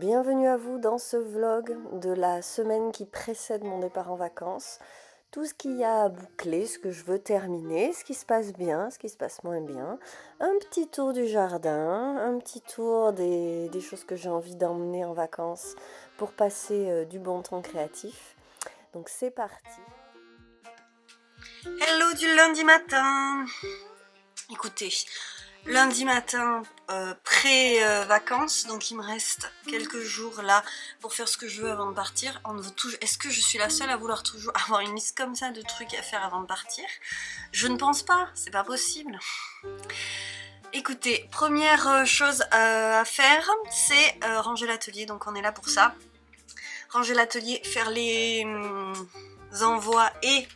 Bienvenue à vous dans ce vlog de la semaine qui précède mon départ en vacances. Tout ce qu'il y a à boucler, ce que je veux terminer, ce qui se passe bien, ce qui se passe moins bien. Un petit tour du jardin, un petit tour des choses que j'ai envie d'emmener en vacances pour passer du bon temps créatif. Donc c'est parti. Hello du lundi matin. Écoutez, lundi matin pré-vacances, donc il me reste quelques jours là pour faire ce que je veux avant de partir. Est-ce que je suis la seule à vouloir toujours avoir une liste comme ça de trucs à faire avant de partir? Je ne pense pas, c'est pas possible. Écoutez, première chose à faire, c'est ranger l'atelier, donc on est là pour ça. Ranger l'atelier, faire les envois et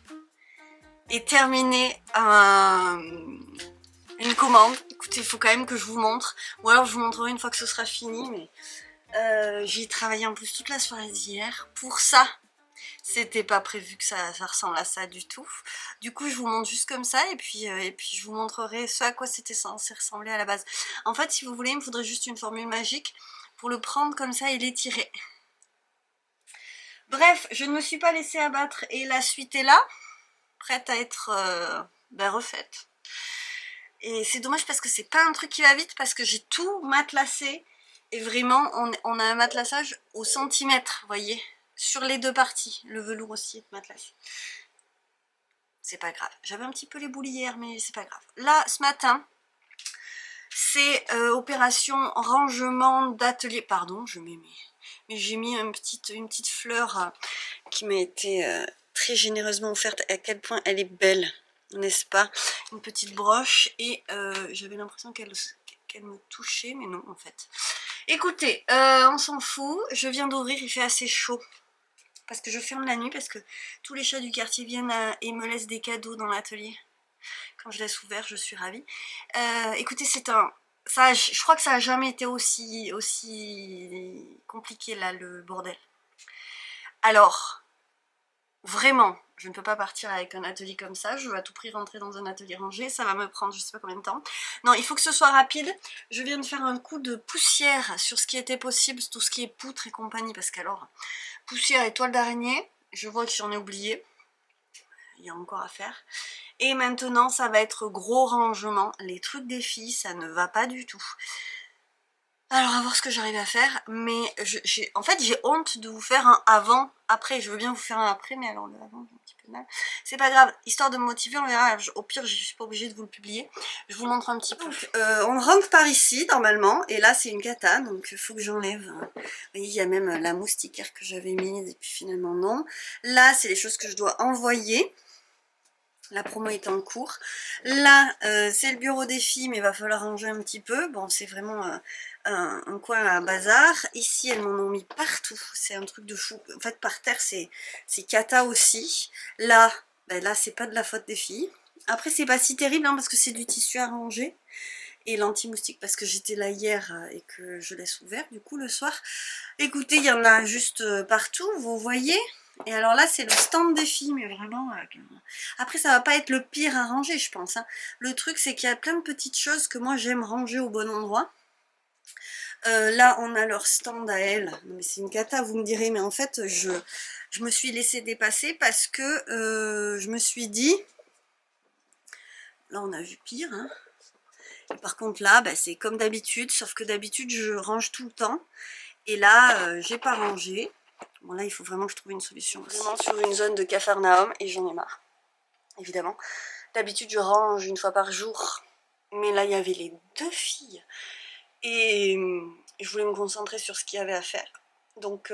terminer une commande. Écoutez, il faut quand même que je vous montre, ou alors je vous montrerai une fois que ce sera fini, mais j'ai travaillé en plus toute la soirée d'hier pour ça. C'était pas prévu que ça ressemble à ça du tout. Du coup, je vous montre juste comme ça et puis je vous montrerai ce à quoi c'était censé ressembler à la base. En fait, si vous voulez, il me faudrait juste une formule magique pour le prendre comme ça et l'étirer. Bref, je ne me suis pas laissée abattre et la suite est là, prête à être refaite. Et c'est dommage parce que c'est pas un truc qui va vite parce que j'ai tout matelassé et vraiment on a un matelassage au centimètre, vous voyez, sur les deux parties. Le velours aussi est matelassé. C'est pas grave. J'avais un petit peu les boules hier mais c'est pas grave. Là ce matin c'est opération rangement d'atelier. Pardon, je mets mais j'ai mis une petite fleur qui m'a été très généreusement offerte. À quel point elle est belle, n'est-ce pas? Une petite broche et j'avais l'impression qu'elle me touchait, mais non en fait. Écoutez, on s'en fout, je viens d'ouvrir, il fait assez chaud. Parce que je ferme la nuit, parce que tous les chats du quartier viennent et me laissent des cadeaux dans l'atelier. Quand je laisse ouvert, je suis ravie. Écoutez, c'est un... Ça, je crois que ça n'a jamais été aussi compliqué là, le bordel. Alors... Vraiment, je ne peux pas partir avec un atelier comme ça, je veux à tout prix rentrer dans un atelier rangé, ça va me prendre je sais pas combien de temps. Non, il faut que ce soit rapide, je viens de faire un coup de poussière sur ce qui était possible, tout ce qui est poutre et compagnie, parce qu'alors, poussière et toile d'araignée, je vois que j'en ai oublié, il y a encore à faire. Et maintenant, ça va être gros rangement, les trucs des filles, ça ne va pas du tout. Alors à voir ce que j'arrive à faire, mais en fait j'ai honte de vous faire un avant, après, je veux bien vous faire un après, mais alors le avant j'ai un petit peu de mal. C'est pas grave, histoire de me motiver, on verra, au pire je suis pas obligée de vous le publier, je vous montre un petit peu. Donc, on rentre par ici normalement, et là c'est une cata, donc il faut que j'enlève. Vous voyez, il y a même la moustiquaire que j'avais mise, et puis finalement non. Là c'est les choses que je dois envoyer. La promo est en cours. Là, c'est le bureau des filles, mais il va falloir ranger un petit peu. Bon, c'est vraiment un coin à bazar. Ici, elles m'en ont mis partout. C'est un truc de fou. En fait, par terre, c'est cata aussi. Là, ben là, c'est pas de la faute des filles. Après, c'est pas si terrible, hein, parce que c'est du tissu à ranger. Et l'anti-moustique, parce que j'étais là hier et que je laisse ouvert, du coup, le soir. Écoutez, il y en a juste partout, vous voyez. Et alors là, c'est le stand des filles, mais vraiment... Après, ça va pas être le pire à ranger, je pense. Hein. Le truc, c'est qu'il y a plein de petites choses que moi, j'aime ranger au bon endroit. Là, on a leur stand à elles. Mais c'est une cata, vous me direz. Mais en fait, je me suis laissée dépasser parce que je me suis dit... Là, on a vu pire. Hein. Et par contre, là, bah, c'est comme d'habitude. Sauf que d'habitude, je range tout le temps. Et là, j'ai pas rangé. Bon là il faut vraiment que je trouve une solution. Vraiment sur une zone de Capharnaüm et j'en ai marre. Évidemment. D'habitude je range une fois par jour. Mais là il y avait les deux filles. Et je voulais me concentrer sur ce qu'il y avait à faire. Donc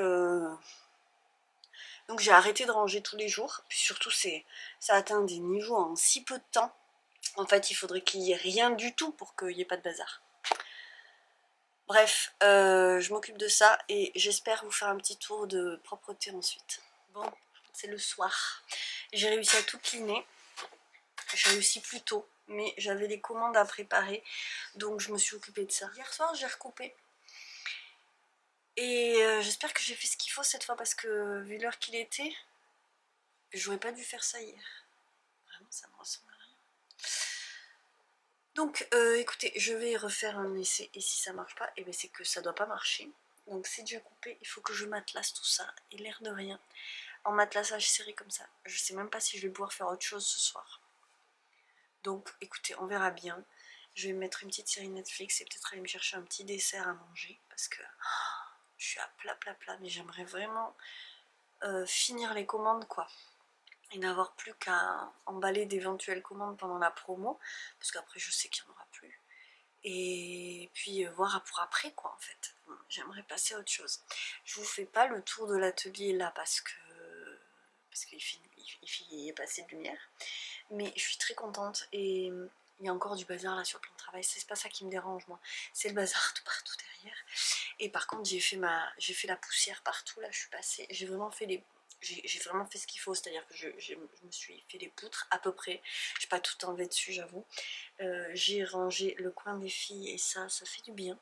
j'ai arrêté de ranger tous les jours. Puis surtout ça atteint des niveaux en si peu de temps. En fait il faudrait qu'il n'y ait rien du tout pour qu'il n'y ait pas de bazar. Bref, je m'occupe de ça et j'espère vous faire un petit tour de propreté ensuite. Bon, c'est le soir. J'ai réussi à tout cleaner. J'ai réussi plus tôt, mais j'avais les commandes à préparer, donc je me suis occupée de ça. Hier soir, j'ai recoupé. Et j'espère que j'ai fait ce qu'il faut cette fois, parce que vu l'heure qu'il était, j'aurais pas dû faire ça hier. Vraiment, ça me ressemble à rien. Donc écoutez, je vais refaire un essai et si ça marche pas, et bien c'est que ça doit pas marcher. Donc c'est déjà coupé, il faut que je matelasse tout ça. Et l'air de rien, en matelassage serré comme ça, je sais même pas si je vais pouvoir faire autre chose ce soir. Donc écoutez, on verra bien. Je vais me mettre une petite série Netflix et peut-être aller me chercher un petit dessert à manger. Parce que je suis à plat, mais j'aimerais vraiment finir les commandes quoi. Et n'avoir plus qu'à emballer d'éventuelles commandes pendant la promo. Parce qu'après je sais qu'il n'y en aura plus. Et puis voir pour après quoi en fait. Bon, j'aimerais passer à autre chose. Je vous fais pas le tour de l'atelier là parce qu'il y a pas assez de lumière. Mais je suis très contente et il y a encore du bazar là sur le plan de travail. C'est pas ça qui me dérange moi. C'est le bazar tout partout derrière. Et par contre j'ai fait la poussière partout là. Je suis passée. J'ai vraiment fait ce qu'il faut, c'est-à-dire que je me suis fait les poutres à peu près. J'ai pas tout enlevé dessus, j'avoue. J'ai rangé le coin des filles et ça fait du bien.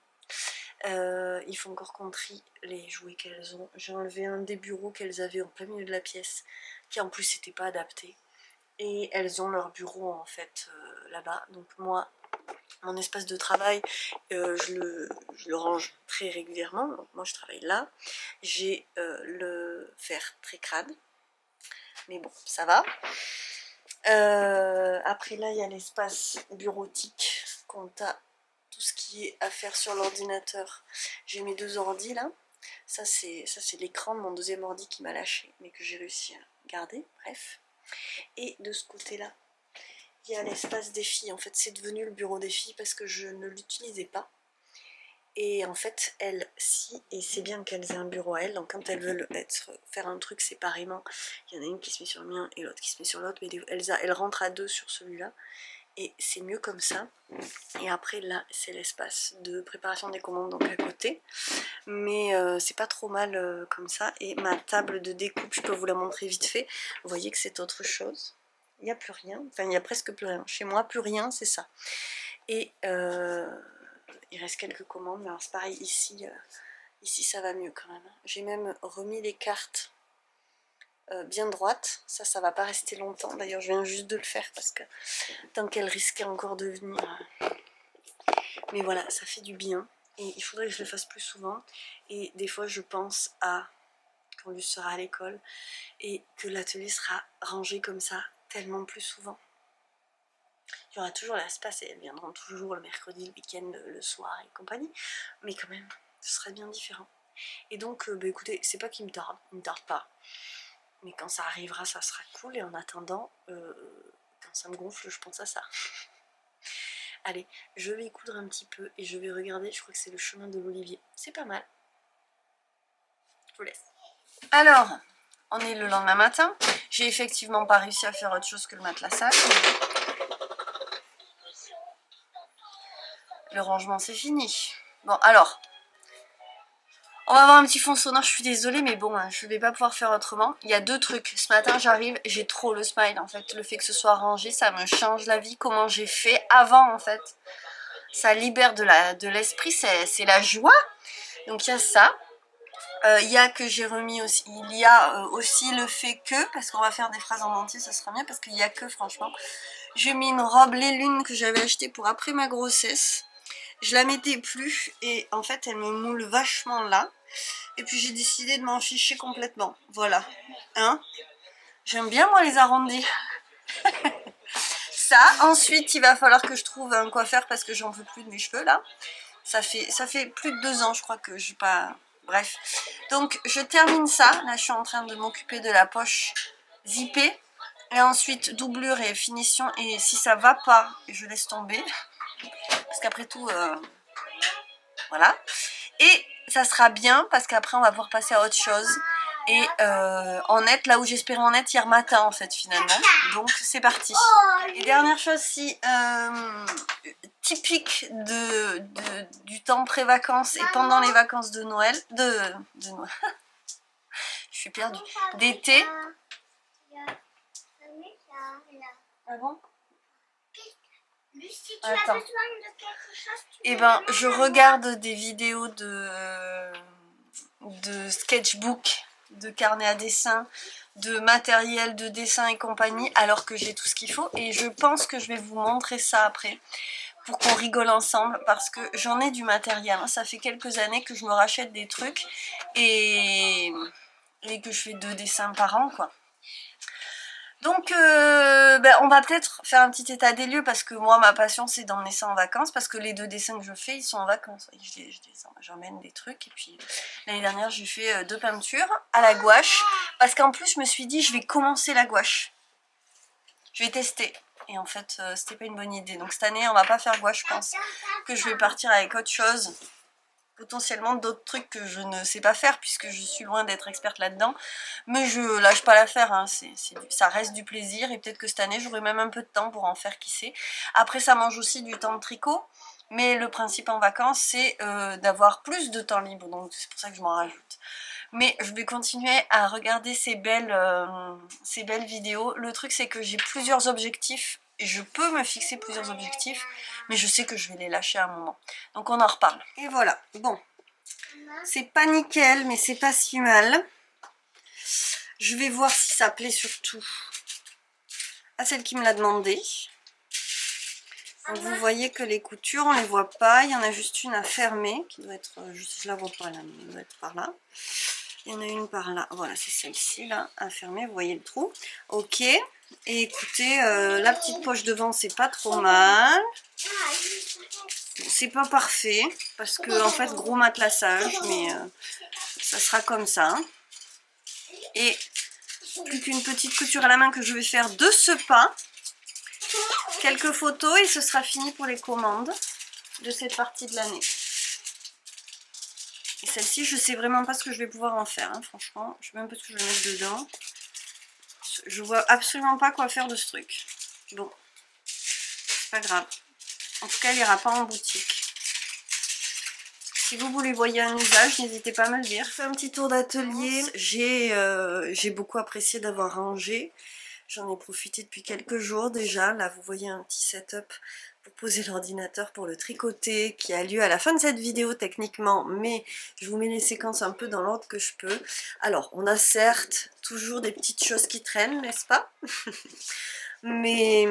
Il faut encore qu'on trie les jouets qu'elles ont. J'ai enlevé un des bureaux qu'elles avaient en plein milieu de la pièce, qui en plus n'était pas adapté. Et elles ont leur bureau en fait là-bas. Donc moi, mon espace de travail, je le range très régulièrement. Donc moi je travaille là. J'ai le fer très crade. Mais bon, ça va. Après là, il y a l'espace bureautique, compta, tout ce qui est à faire sur l'ordinateur. J'ai mes 2 ordis là. Ça c'est l'écran de mon deuxième ordi qui m'a lâché, mais que j'ai réussi à garder, bref. Et de ce côté-là, il y a l'espace des filles. En fait, c'est devenu le bureau des filles parce que je ne l'utilisais pas. Et en fait, elles, si, et c'est bien qu'elles aient un bureau à elles, donc quand elles veulent faire un truc séparément, il y en a une qui se met sur le mien et l'autre qui se met sur l'autre, mais elles rentrent à 2 sur celui-là, et c'est mieux comme ça. Et après là, c'est l'espace de préparation des commandes, donc à côté, mais c'est pas trop mal comme ça. Et ma table de découpe, je peux vous la montrer vite fait, vous voyez que c'est autre chose. Il n'y a plus rien, enfin il n'y a presque plus rien, chez moi plus rien, c'est ça. Et il reste quelques commandes, mais alors c'est pareil ici, ici ça va mieux quand même. J'ai même remis les cartes bien droites, ça va pas rester longtemps, d'ailleurs je viens juste de le faire parce que tant qu'elle risquait encore de venir, mais voilà, ça fait du bien, et il faudrait que je le fasse plus souvent, et des fois je pense à quand lui sera à l'école, et que l'atelier sera rangé comme ça, tellement plus souvent. Il y aura toujours l'espace et elles viendront toujours le mercredi, le week-end, le soir et compagnie, mais quand même, ce serait bien différent. Et donc, bah écoutez, c'est pas qu'il me tarde, il me tarde pas, mais quand ça arrivera, ça sera cool, et en attendant, quand ça me gonfle, je pense à ça. Allez, je vais coudre un petit peu et je vais regarder, je crois que c'est le chemin de l'Olivier, c'est pas mal. Je vous laisse. Alors, on est le lendemain matin, j'ai effectivement pas réussi à faire autre chose que le matelassage. Le rangement c'est fini. Bon alors, on va avoir un petit fond sonore, je suis désolée mais bon, je vais pas pouvoir faire autrement. Il y a 2 trucs, ce matin j'arrive, j'ai trop le smile en fait. Le fait que ce soit rangé, ça me change la vie, comment j'ai fait avant en fait. Ça libère de l'esprit, c'est la joie. Donc il y a ça. Il y a que j'ai remis aussi, il y a aussi le fait que, parce qu'on va faire des phrases en entier, ça sera bien parce qu'il y a que franchement. J'ai mis une robe les lunes que j'avais achetée pour après ma grossesse. Je la mettais plus et en fait elle me moule vachement là. Et puis j'ai décidé de m'en ficher complètement. Voilà. Hein? J'aime bien moi les arrondis. Ça, ensuite il va falloir que je trouve un coiffeur parce que j'en peux plus de mes cheveux là. Ça fait plus de 2 ans je crois que je pas... Bref. Donc je termine ça. Là je suis en train de m'occuper de la poche zippée. Et ensuite doublure et finition. Et si ça va pas, je laisse tomber. Parce qu'après tout, voilà. Et ça sera bien parce qu'après on va pouvoir passer à autre chose. Et en être là où j'espérais en être hier matin en fait finalement. Donc c'est parti. Et dernière chose, si typique du temps pré-vacances et pendant les vacances de Noël, de Noël. Je suis perdue. D'été. Ah bon? Si tu as besoin de quelque chose, eh ben, je regarde des vidéos de sketchbook, de carnet à dessin, de matériel de dessin et compagnie, alors que j'ai tout ce qu'il faut. Et je pense que je vais vous montrer ça après, pour qu'on rigole ensemble, parce que j'en ai du matériel, hein. Ça fait quelques années que je me rachète des trucs et que je fais 2 dessins par an, quoi. Donc on va peut-être faire un petit état des lieux, parce que moi ma passion c'est d'emmener ça en vacances, parce que les 2 dessins que je fais ils sont en vacances, j'emmène des trucs. Et puis l'année dernière j'ai fait 2 peintures à la gouache, parce qu'en plus je me suis dit je vais commencer la gouache, je vais tester. Et en fait c'était pas une bonne idée, donc cette année on va pas faire gouache, je pense que je vais partir avec autre chose. Potentiellement d'autres trucs que je ne sais pas faire, puisque je suis loin d'être experte là-dedans, mais je lâche pas l'affaire, hein. Ça reste du plaisir, et peut-être que cette année j'aurai même un peu de temps pour en faire, qui sait. Après ça mange aussi du temps de tricot, mais le principe en vacances c'est d'avoir plus de temps libre, donc c'est pour ça que je m'en rajoute. Mais je vais continuer à regarder ces belles vidéos. Le truc c'est que j'ai plusieurs objectifs, et je peux me fixer plusieurs objectifs, mais je sais que je vais les lâcher à un moment. Donc on en reparle. Et voilà, bon. C'est pas nickel, mais c'est pas si mal. Je vais voir si ça plaît surtout à celle qui me l'a demandé. Donc vous voyez que les coutures, on les voit pas. Il y en a juste une à fermer, qui doit être, je la vois pas là, mais elle doit être par là. Il y en a une par là, voilà, c'est celle-ci là, à fermer, vous voyez le trou. Ok, et écoutez, la petite poche devant, c'est pas trop mal. C'est pas parfait, parce que en fait, gros matelassage, mais ça sera comme ça. Et plus qu'une petite couture à la main que je vais faire de ce pas. Quelques photos et ce sera fini pour les commandes de cette partie de l'année. Et celle-ci, je sais vraiment pas ce que je vais pouvoir en faire, hein, franchement. Je sais même pas ce que je vais mettre dedans. Je vois absolument pas quoi faire de ce truc. Bon, c'est pas grave. En tout cas, elle ira pas en boutique. Si vous voulez voyer un usage, n'hésitez pas à me le dire. Je fais un petit tour d'atelier. J'ai beaucoup apprécié d'avoir rangé. J'en ai profité depuis quelques jours déjà. Là, vous voyez un petit setup pour poser l'ordinateur pour le tricoter qui a lieu à la fin de cette vidéo techniquement, mais je vous mets les séquences un peu dans l'ordre que je peux. Alors, on a certes toujours des petites choses qui traînent, n'est-ce pas? Mais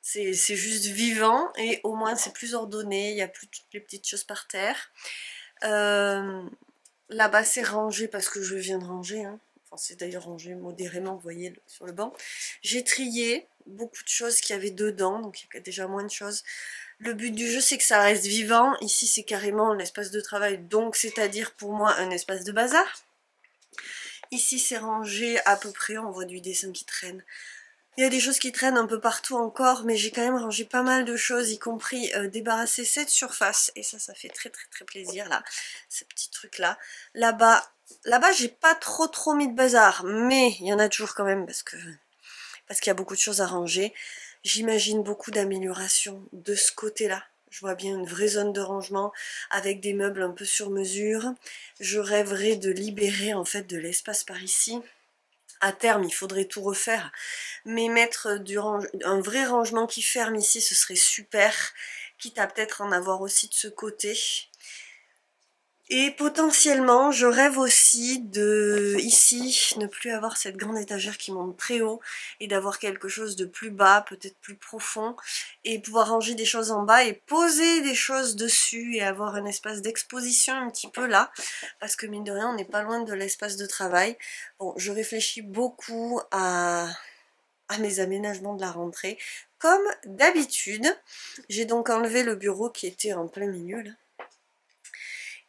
c'est juste vivant et au moins c'est plus ordonné, il n'y a plus toutes les petites choses par terre. Là-bas c'est rangé parce que je viens de ranger, hein. Enfin, c'est d'ailleurs rangé modérément, vous voyez, sur le banc. J'ai trié beaucoup de choses qu'il y avait dedans, donc il y a déjà moins de choses. Le but du jeu, c'est que ça reste vivant. Ici, c'est carrément l'espace de travail, donc c'est-à-dire pour moi un espace de bazar. Ici, c'est rangé à peu près, on voit du dessin qui traîne. Il y a des choses qui traînent un peu partout encore, mais j'ai quand même rangé pas mal de choses, y compris débarrasser cette surface. Et ça fait très très très plaisir, là, ce petit truc-là. Là-bas, j'ai pas trop mis de bazar, mais il y en a toujours quand même, parce qu'il y a beaucoup de choses à ranger. J'imagine beaucoup d'améliorations de ce côté-là. Je vois bien une vraie zone de rangement avec des meubles un peu sur mesure. Je rêverais de libérer en fait de l'espace par ici. À terme, il faudrait tout refaire, mais mettre un vrai rangement qui ferme ici, ce serait super, quitte à peut-être en avoir aussi de ce côté. Et potentiellement, je rêve aussi de, ici, ne plus avoir cette grande étagère qui monte très haut et d'avoir quelque chose de plus bas, peut-être plus profond, et pouvoir ranger des choses en bas et poser des choses dessus et avoir un espace d'exposition un petit peu là, parce que mine de rien, on n'est pas loin de l'espace de travail. Bon, je réfléchis beaucoup à mes aménagements de la rentrée, comme d'habitude. J'ai donc enlevé le bureau qui était en plein milieu là,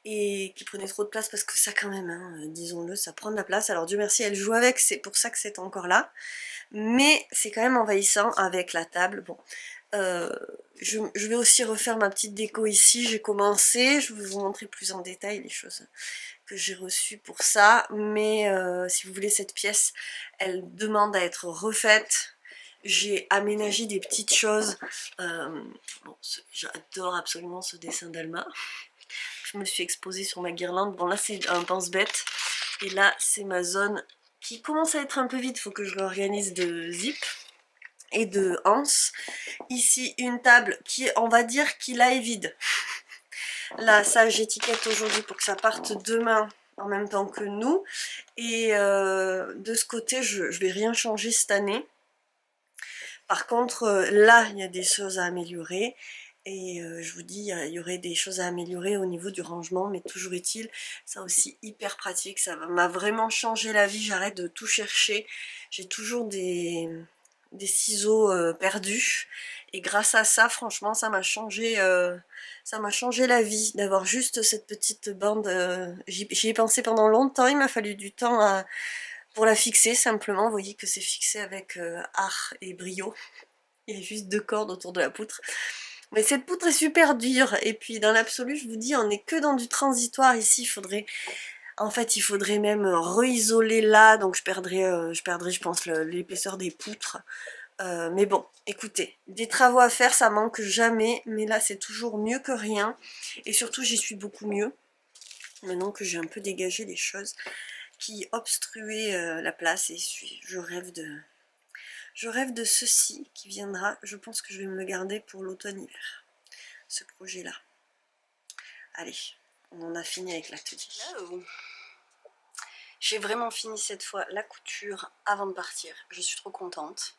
et qui prenait trop de place, parce que ça quand même, hein, disons-le, ça prend de la place. Alors Dieu merci, elle joue avec, c'est pour ça que c'est encore là, mais c'est quand même envahissant avec la table. Bon, je vais aussi refaire ma petite déco ici, j'ai commencé, je vais vous montrer plus en détail les choses que j'ai reçues pour ça, mais si vous voulez, cette pièce, elle demande à être refaite. J'ai aménagé des petites choses, bon, j'adore absolument ce dessin d'Alma. Je me suis exposée sur ma guirlande. Bon là c'est un pense-bête. Et là c'est ma zone qui commence à être un peu vide. Il faut que je réorganise de zip et de anse. Ici une table qui, on va dire, qui là est vide. Là ça j'étiquette aujourd'hui pour que ça parte demain en même temps que nous. Et de ce côté je vais rien changer cette année. Par contre là il y a des choses à améliorer. Et je vous dis, il y aurait des choses à améliorer au niveau du rangement, mais toujours est-il, ça aussi hyper pratique, ça m'a vraiment changé la vie, j'arrête de tout chercher, j'ai toujours des ciseaux perdus, et grâce à ça, franchement, ça m'a changé la vie, d'avoir juste cette petite bande, j'y ai pensé pendant longtemps, il m'a fallu du temps pour la fixer, simplement, vous voyez que c'est fixé avec art et brio, il y a juste 2 cordes autour de la poutre. Mais cette poutre est super dure, et puis dans l'absolu, je vous dis, on n'est que dans du transitoire ici, en fait, il faudrait même re-isoler là, donc je perdrais, je pense, l'épaisseur des poutres. Mais bon, écoutez, des travaux à faire, ça manque jamais, mais là, c'est toujours mieux que rien, et surtout, j'y suis beaucoup mieux, maintenant que j'ai un peu dégagé les choses qui obstruaient la place, et je rêve de ceci qui viendra, je pense que je vais me le garder pour l'automne-hiver, ce projet-là. Allez, on en a fini avec l'atelier. J'ai vraiment fini cette fois la couture avant de partir, je suis trop contente.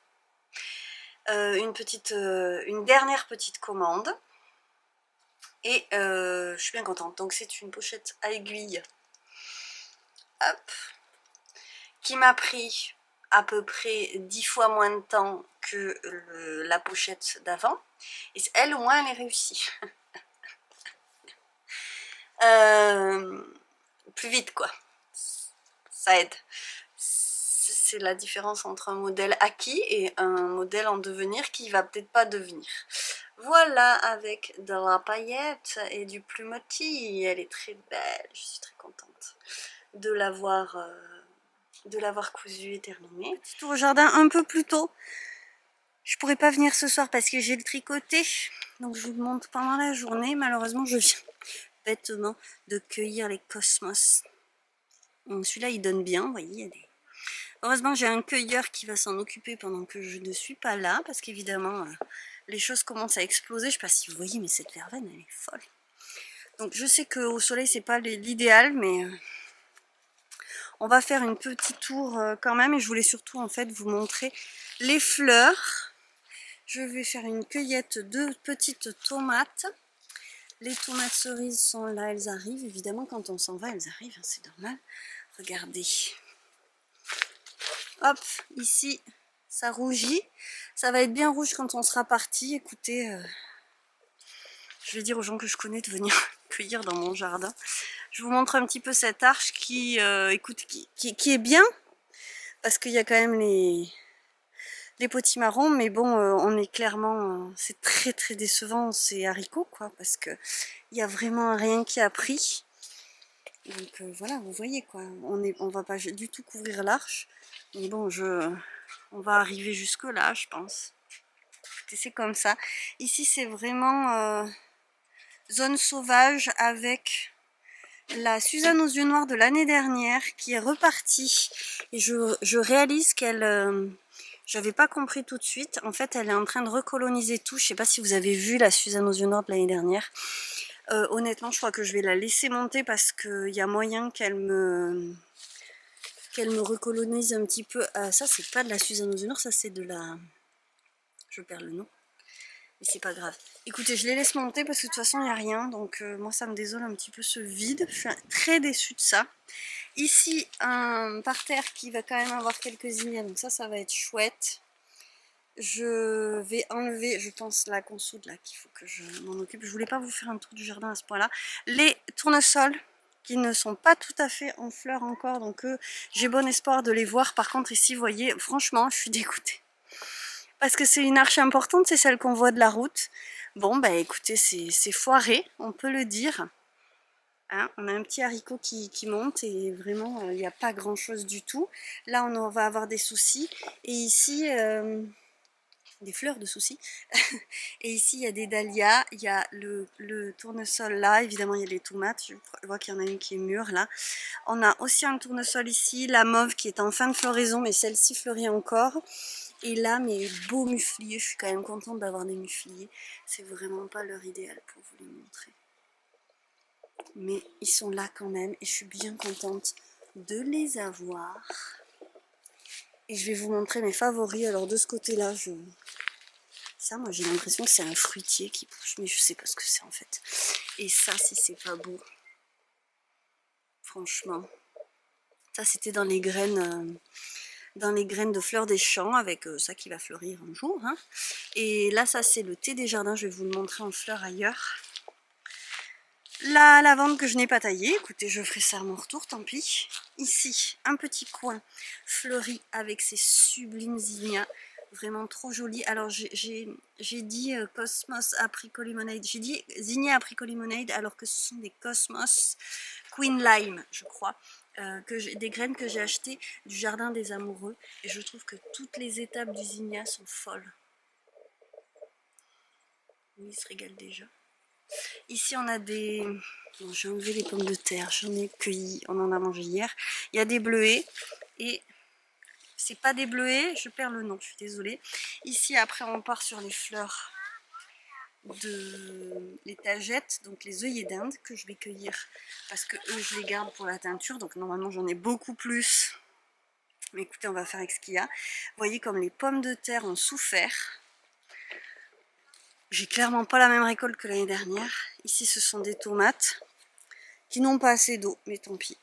Une dernière petite commande, et je suis bien contente. Donc c'est une pochette à aiguille, hop, qui m'a pris à peu près 10 fois moins de temps que la pochette d'avant, et elle au moins elle est réussie. Plus vite quoi, ça aide. C'est la différence entre un modèle acquis et un modèle en devenir qui va peut-être pas devenir. Voilà, avec de la paillette et du plumetis, elle est très belle, je suis très contente de l'avoir cousue et terminée. Petit tour au jardin un peu plus tôt. Je pourrais pas venir ce soir parce que j'ai le tricoté, donc je vous le montre pendant la journée. Malheureusement, je viens bêtement de cueillir les cosmos. Celui-là, il donne bien, vous voyez, heureusement, j'ai un cueilleur qui va s'en occuper pendant que je ne suis pas là, parce qu'évidemment, les choses commencent à exploser. Je ne sais pas si vous voyez, mais cette verveine, elle est folle. Donc, je sais qu'au soleil, c'est pas l'idéal, mais on va faire une petite tour quand même. Et je voulais surtout, en fait, vous montrer les fleurs. Je vais faire une cueillette de petites tomates. Les tomates cerises sont là, elles arrivent. Évidemment, quand on s'en va, elles arrivent, hein, c'est normal. Regardez. Hop, ici, ça rougit. Ça va être bien rouge quand on sera parti. Écoutez, je vais dire aux gens que je connais de venir cueillir dans mon jardin. Je vous montre un petit peu cette arche qui est bien. Parce qu'il y a quand même les potimarrons. Mais bon, on est clairement... c'est très très décevant ces haricots, quoi. Parce qu'il n'y a vraiment rien qui a pris. Donc voilà, vous voyez, quoi. On va pas du tout couvrir l'arche. Mais bon, on va arriver jusque là, je pense. C'est comme ça. Ici, c'est vraiment zone sauvage avec la Suzanne aux yeux noirs de l'année dernière qui est repartie. Et je réalise qu'elle... j'avais pas compris tout de suite. En fait, elle est en train de recoloniser tout. Je sais pas si vous avez vu la Suzanne aux yeux noirs de l'année dernière. Honnêtement, je crois que je vais la laisser monter parce qu'il y a moyen qu'elle me recolonise un petit peu. Ça, c'est pas de la Suzanne aux yeux noirs, ça c'est de la... Je perds le nom. Mais c'est pas grave. Écoutez, je les laisse monter parce que de toute façon, il n'y a rien. Donc moi, ça me désole un petit peu ce vide. Je suis très déçue de ça. Ici, un parterre qui va quand même avoir quelques zinnias. Donc ça va être chouette. Je vais enlever, je pense, la consoude là, qu'il faut que je m'en occupe. Je voulais pas vous faire un tour du jardin à ce point-là. Les tournesols qui ne sont pas tout à fait en fleurs encore, donc j'ai bon espoir de les voir. Par contre, ici, vous voyez, franchement, je suis dégoûtée. Parce que c'est une arche importante, c'est celle qu'on voit de la route. Bon, bah écoutez, c'est foiré, on peut le dire. Hein, on a un petit haricot qui monte et vraiment, il n'y a pas grand-chose du tout. Là, on va avoir des soucis. Et ici... des fleurs de soucis. Et ici, il y a des dahlias, il y a le tournesol là, évidemment, il y a les tomates, je vois qu'il y en a une qui est mûre là. On a aussi un tournesol ici, la mauve qui est en fin de floraison, mais celle-ci fleurit encore. Et là, mes beaux mufliers, je suis quand même contente d'avoir des mufliers. C'est vraiment pas leur idéal pour vous les montrer. Mais ils sont là quand même et je suis bien contente de les avoir. Et je vais vous montrer mes favoris. Alors de ce côté-là, Ça, moi j'ai l'impression que c'est un fruitier qui pousse, mais je sais pas ce que c'est en fait. Et ça, si c'est pas beau, franchement. Ça, c'était dans les graines de fleurs des champs, avec ça qui va fleurir un jour. Hein. Et là, ça c'est le thé des jardins, je vais vous le montrer en fleurs ailleurs. La lavande que je n'ai pas taillée, écoutez, je ferai ça à mon retour, tant pis. Ici, un petit coin fleuri avec ces sublimes zinnias, vraiment trop jolies. Alors j'ai dit Cosmos Apricot Lemonade, j'ai dit zinnia Apricot Lemonade alors que ce sont des Cosmos Queen Lime, je crois. Des graines que j'ai achetées du jardin des amoureux, et je trouve que toutes les étapes du zinnia sont folles. Oui, il se régale déjà. Ici on a des... Bon, j'ai enlevé les pommes de terre, j'en ai cueilli, on en a mangé hier. Il y a des bleuets, et c'est pas des bleuets, je perds le nom, je suis désolée. Ici après on part sur les fleurs de l'étagette, donc les œillets d'Inde que je vais cueillir parce que eux je les garde pour la teinture, donc normalement j'en ai beaucoup plus, mais écoutez, on va faire avec ce qu'il y a. Vous voyez comme les pommes de terre ont souffert. J'ai clairement pas la même récolte que l'année dernière. Ici ce sont des tomates qui n'ont pas assez d'eau, mais tant pis.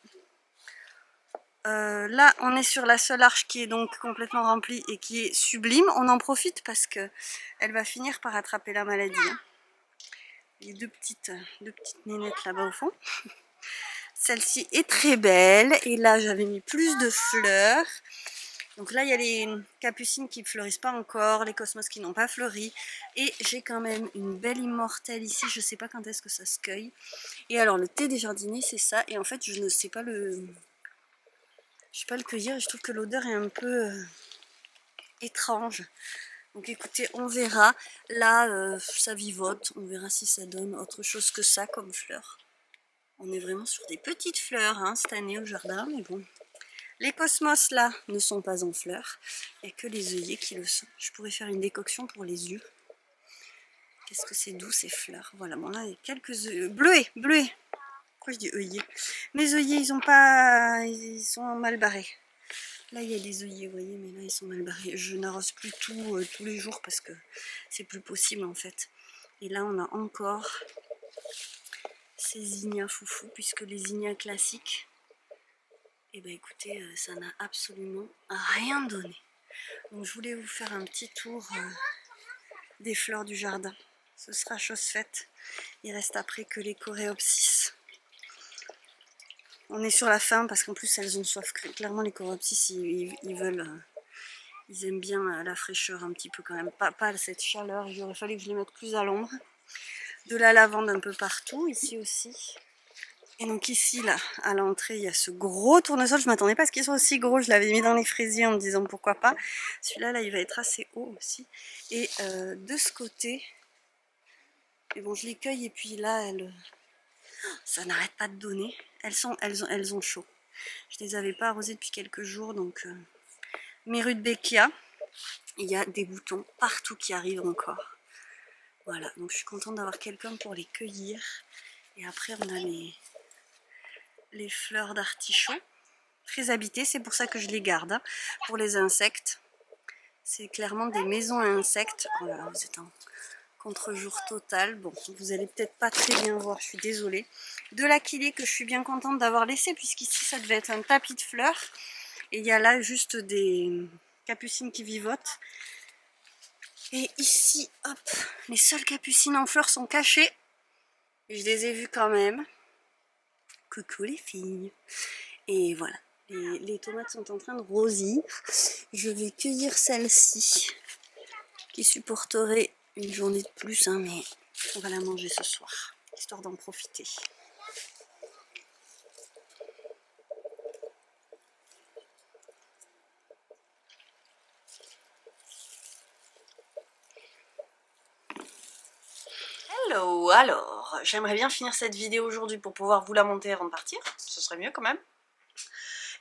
Là on est sur la seule arche qui est donc complètement remplie et qui est sublime. On en profite parce que elle va finir par attraper la maladie. Hein. Les deux petites nénettes là-bas au fond. Celle-ci est très belle. Et là j'avais mis plus de fleurs. Donc là il y a les capucines qui ne fleurissent pas encore, les cosmos qui n'ont pas fleuri. Et j'ai quand même une belle immortelle ici, je ne sais pas quand est-ce que ça se cueille. Et alors le thé des jardiniers c'est ça. Et en fait je ne sais pas le... Je sais pas le cueillir et je trouve que l'odeur est un peu étrange. Donc écoutez, on verra. Là, ça vivote. On verra si ça donne autre chose que ça comme fleurs. On est vraiment sur des petites fleurs hein, cette année au jardin. Mais bon, les cosmos là ne sont pas en fleurs. Il n'y a que les œillets qui le sont. Je pourrais faire une décoction pour les yeux. Qu'est-ce que c'est doux ces fleurs. Voilà, bon là il y a quelques œillets. Bleuets, bleuets. Pourquoi je dis œillets? Mes œillets, ils sont mal barrés. Là il y a des œillets, vous voyez, mais là ils sont mal barrés. Je n'arrose plus tout tous les jours parce que c'est plus possible en fait. Et là on a encore ces zinnias foufou, puisque les zinnias classiques, et ben écoutez, ça n'a absolument rien donné. Donc je voulais vous faire un petit tour des fleurs du jardin. Ce sera chose faite. Il reste après que les coréopsis. On est sur la fin parce qu'en plus elles ont soif. Clairement les coréopsis ils veulent, ils aiment bien la fraîcheur un petit peu quand même. Pas cette chaleur, il aurait fallu que je les mette plus à l'ombre. De la lavande un peu partout, ici aussi. Et donc ici là, à l'entrée, il y a ce gros tournesol. Je m'attendais pas à ce qu'il soit aussi gros. Je l'avais mis dans les fraisiers en me disant pourquoi pas. Celui-là, là, il va être assez haut aussi. Et de ce côté, et bon, je les cueille et puis là, ça n'arrête pas de donner. Elles ont chaud. Je les avais pas arrosées depuis quelques jours, donc mes rudbeckia, il y a des boutons partout qui arrivent encore. Voilà, donc je suis contente d'avoir quelqu'un pour les cueillir. Et après, on a les fleurs d'artichaut, très habitées, c'est pour ça que je les garde, hein, pour les insectes. C'est clairement des maisons à insectes. Oh là là, vous êtes en contre-jour total. Bon, vous allez peut-être pas très bien voir, je suis désolée. De l'aquilée que je suis bien contente d'avoir laissé, puisqu'ici ça devait être un tapis de fleurs. Et il y a là juste des capucines qui vivotent. Et ici, hop, les seules capucines en fleurs sont cachées. Je les ai vues quand même. Coucou les filles. Et voilà, les tomates sont en train de rosir. Je vais cueillir celle-ci, qui supporterait une journée de plus, hein, mais on va la manger ce soir, histoire d'en profiter. Hello, alors, j'aimerais bien finir cette vidéo aujourd'hui pour pouvoir vous la monter avant de partir, ce serait mieux quand même.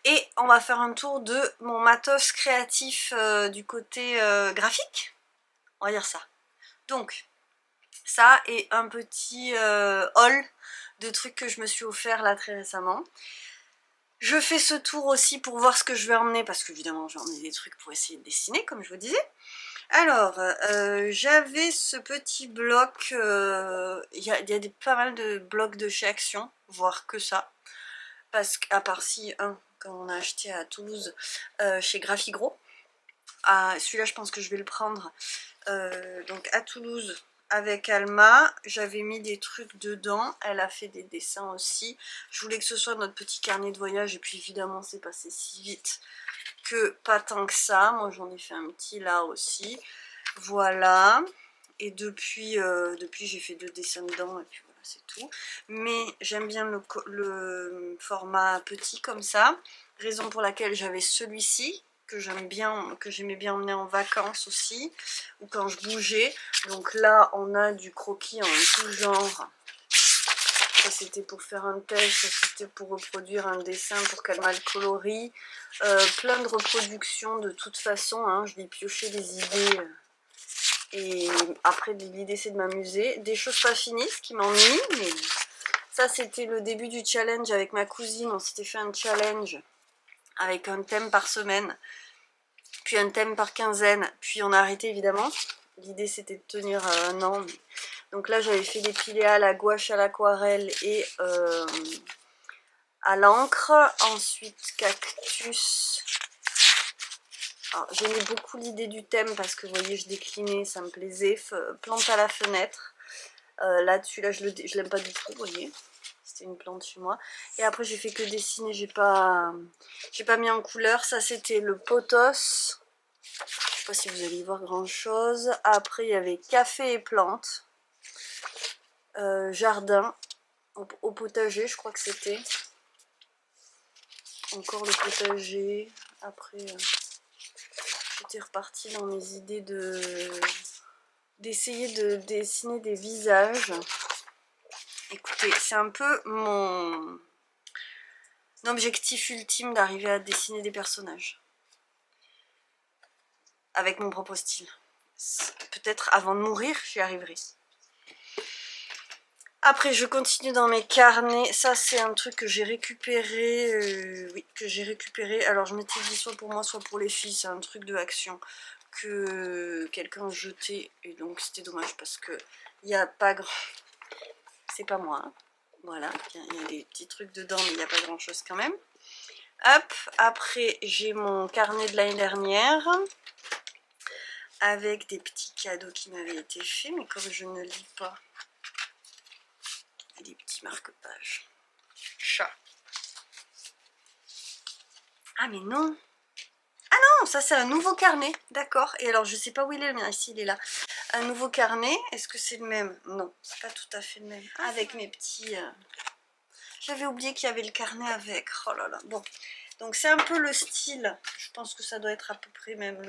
Et on va faire un tour de mon matos créatif du côté graphique, on va dire ça. Donc, ça est un petit haul de trucs que je me suis offert là très récemment. Je fais ce tour aussi pour voir ce que je vais emmener, parce qu'évidemment je vais emmener des trucs pour essayer de dessiner, comme je vous disais. Alors, j'avais ce petit bloc, il y a pas mal de blocs de chez Action, voire que ça. Parce qu'à part si, quand on a acheté à Toulouse, chez Graphigro. Ah, celui-là, je pense que je vais le prendre. Donc à Toulouse, avec Alma, j'avais mis des trucs dedans. Elle a fait des dessins aussi. Je voulais que ce soit notre petit carnet de voyage. Et puis évidemment, c'est passé si vite que pas tant que ça. Moi, j'en ai fait un petit là aussi. Voilà. Et depuis j'ai fait 2 dessins dedans. Et puis voilà, c'est tout. Mais j'aime bien le format petit comme ça. Raison pour laquelle j'avais celui-ci que j'aimais bien emmener en vacances aussi, ou quand je bougeais. Donc là, on a du croquis en tout genre. Ça, c'était pour faire un test, ça, c'était pour reproduire un dessin pour qu'Alma le colorie. Plein de reproductions de toute façon, hein. Je vais piocher des idées. Et après, l'idée, c'est de m'amuser. Des choses pas finies, ce qui m'ennuie, mais ça, c'était le début du challenge avec ma cousine. On s'était fait un challenge avec un thème par semaine, puis un thème par quinzaine, puis on a arrêté évidemment. L'idée c'était de tenir un an. Donc là j'avais fait des piléas à la gouache, à l'aquarelle et à l'encre. Ensuite cactus. J'aimais beaucoup l'idée du thème parce que vous voyez je déclinais, ça me plaisait. Plante à la fenêtre. Là celui-là je l'aime pas du tout, vous voyez. C'était une plante chez moi. Et après j'ai fait que dessiner, j'ai pas mis en couleur. Ça c'était le pothos. Je sais pas si vous allez y voir grand chose. Après il y avait café et plantes. Jardin au potager, je crois que c'était. Encore le potager. Après j'étais repartie dans mes idées d'essayer de dessiner des visages. Écoutez, c'est un peu mon objectif ultime d'arriver à dessiner des personnages. Avec mon propre style. Peut-être avant de mourir, j'y arriverai. Après, je continue dans mes carnets. Ça, c'est un truc que j'ai récupéré. Oui, que j'ai récupéré. Alors, je m'étais dit soit pour moi, soit pour les filles. C'est un truc de Action que quelqu'un jetait. Et donc, c'était dommage parce que il n'y a pas grand... C'est pas moi. Hein. Voilà, il y a des petits trucs dedans, mais il n'y a pas grand chose quand même. Hop, après, j'ai mon carnet de l'année dernière. Avec des petits cadeaux qui m'avaient été faits. Mais comme je ne lis pas... des petits marque-pages. Chat. Ah mais non. Ah non, ça c'est un nouveau carnet. D'accord. Et alors je sais pas où il est le mien. Ici il est là. Un nouveau carnet. Est-ce que c'est le même? Non, c'est pas tout à fait le même. Avec mes petits... J'avais oublié qu'il y avait le carnet avec. Oh là là. Bon. Donc c'est un peu le style. Je pense que ça doit être à peu près même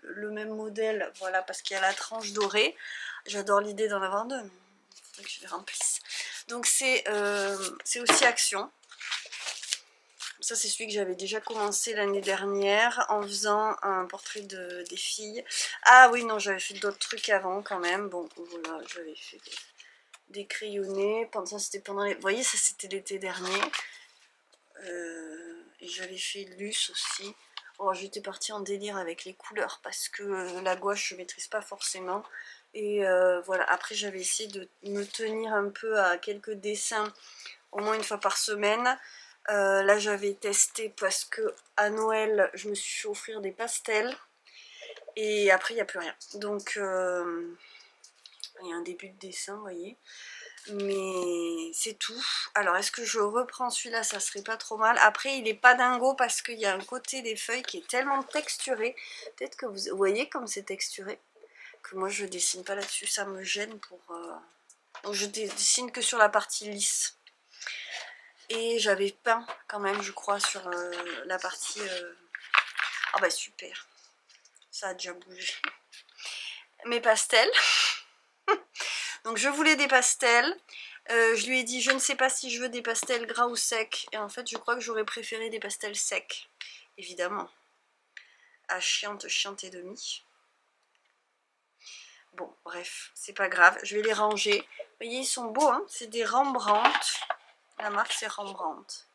le même modèle. Voilà, parce qu'il y a la tranche dorée. J'adore l'idée d'en avoir deux. Il faudrait que je les remplisse. Donc c'est aussi Action. Ça c'est celui que j'avais déjà commencé l'année dernière en faisant un portrait des filles. Ah oui non, j'avais fait d'autres trucs avant quand même. Bon voilà, j'avais fait des crayonnés. Ça c'était pendant les... Vous voyez, ça c'était l'été dernier. Et j'avais fait Luce aussi. Oh, j'étais partie en délire avec les couleurs parce que la gouache je maîtrise pas forcément. Et voilà, après j'avais essayé de me tenir un peu à quelques dessins au moins une fois par semaine. Là j'avais testé parce que à Noël je me suis fait offrir des pastels et après il n'y a plus rien. Donc il y a un début de dessin, vous voyez. Mais c'est tout. Alors est-ce que je reprends celui-là? Ça serait pas trop mal. Après il n'est pas dingo parce qu'il y a un côté des feuilles qui est tellement texturé. Peut-être que vous voyez comme c'est texturé. Que moi je dessine pas là-dessus. Ça me gêne pour... Donc je dessine que sur la partie lisse. Et j'avais peint quand même je crois sur la partie... Ah bah super. Ça a déjà bougé. Mes pastels. Donc je voulais des pastels. Je lui ai dit je ne sais pas si je veux des pastels gras ou secs. Et en fait je crois que j'aurais préféré des pastels secs. Évidemment. À chiante et demi. Bon bref, c'est pas grave. Je vais les ranger. Vous voyez ils sont beaux hein. C'est des Rembrandt. La marque c'est Rembrandt.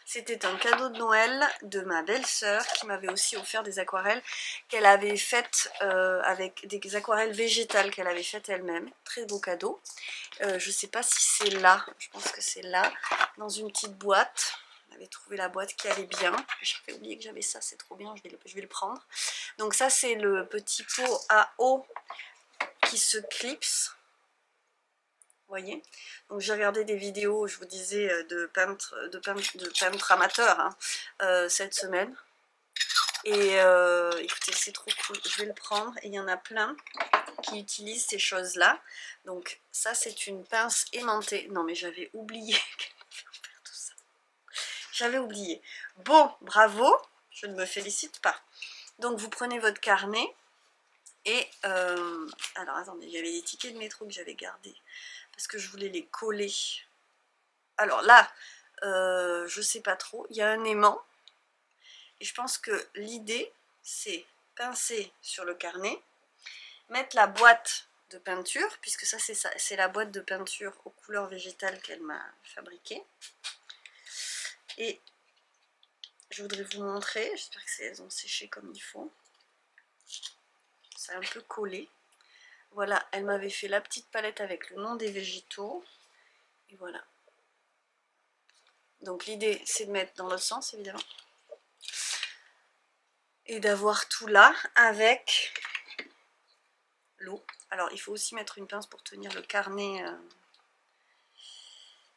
C'était un cadeau de Noël de ma belle-sœur qui m'avait aussi offert des aquarelles qu'elle avait faites avec des aquarelles végétales qu'elle avait faites elle-même. Très beau cadeau. Je sais pas si c'est là, je pense que c'est là, dans une petite boîte. On avait trouvé la boîte qui allait bien. J'avais oublié que j'avais ça, c'est trop bien, je vais le prendre. Donc ça c'est le petit pot à eau qui se clipse. Vous voyez, donc j'ai regardé des vidéos, je vous disais, de peintres amateurs hein, cette semaine. Et écoutez, c'est trop cool, je vais le prendre. Et il y en a plein qui utilisent ces choses-là. Donc ça, c'est une pince aimantée. Non, mais j'avais oublié qu'elle m'avait offert tout ça. J'avais oublié. Bon, bravo, je ne me félicite pas. Donc vous prenez votre carnet. Et alors attendez, il y avait des tickets de métro que j'avais gardés parce que je voulais les coller. Alors là, je sais pas trop, il y a un aimant et je pense que l'idée c'est pincer sur le carnet, mettre la boîte de peinture, puisque ça c'est la boîte de peinture aux couleurs végétales qu'elle m'a fabriquée. Et je voudrais vous montrer, j'espère qu'elles ont séché comme il faut. C'est un peu collé. Voilà, elle m'avait fait la petite palette avec le nom des végétaux. Et voilà. Donc l'idée c'est de mettre dans l'autre sens évidemment. Et d'avoir tout là avec l'eau. Alors il faut aussi mettre une pince pour tenir le carnet.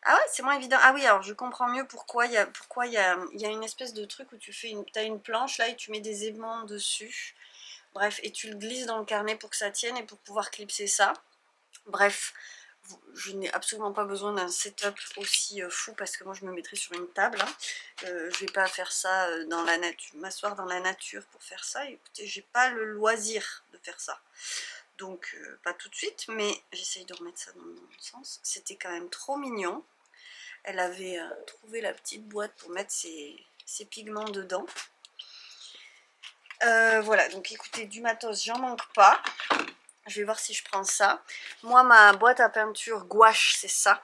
Ah ouais, c'est moins évident. Ah oui, alors je comprends mieux pourquoi il y a une espèce de truc où tu as une planche là et tu mets des aimants dessus. Bref, et tu le glisses dans le carnet pour que ça tienne et pour pouvoir clipser ça. Bref, je n'ai absolument pas besoin d'un setup aussi fou parce que moi je me mettrais sur une table. Hein. Je vais pas faire ça dans la nature, m'asseoir dans la nature pour faire ça. Écoutez, j'ai pas le loisir de faire ça. Donc pas tout de suite, mais j'essaye de remettre ça dans le bon sens. C'était quand même trop mignon. Elle avait trouvé la petite boîte pour mettre ses pigments dedans. Voilà, donc écoutez, du matos, j'en manque pas. Je vais voir si je prends ça. Moi, ma boîte à peinture gouache, c'est ça.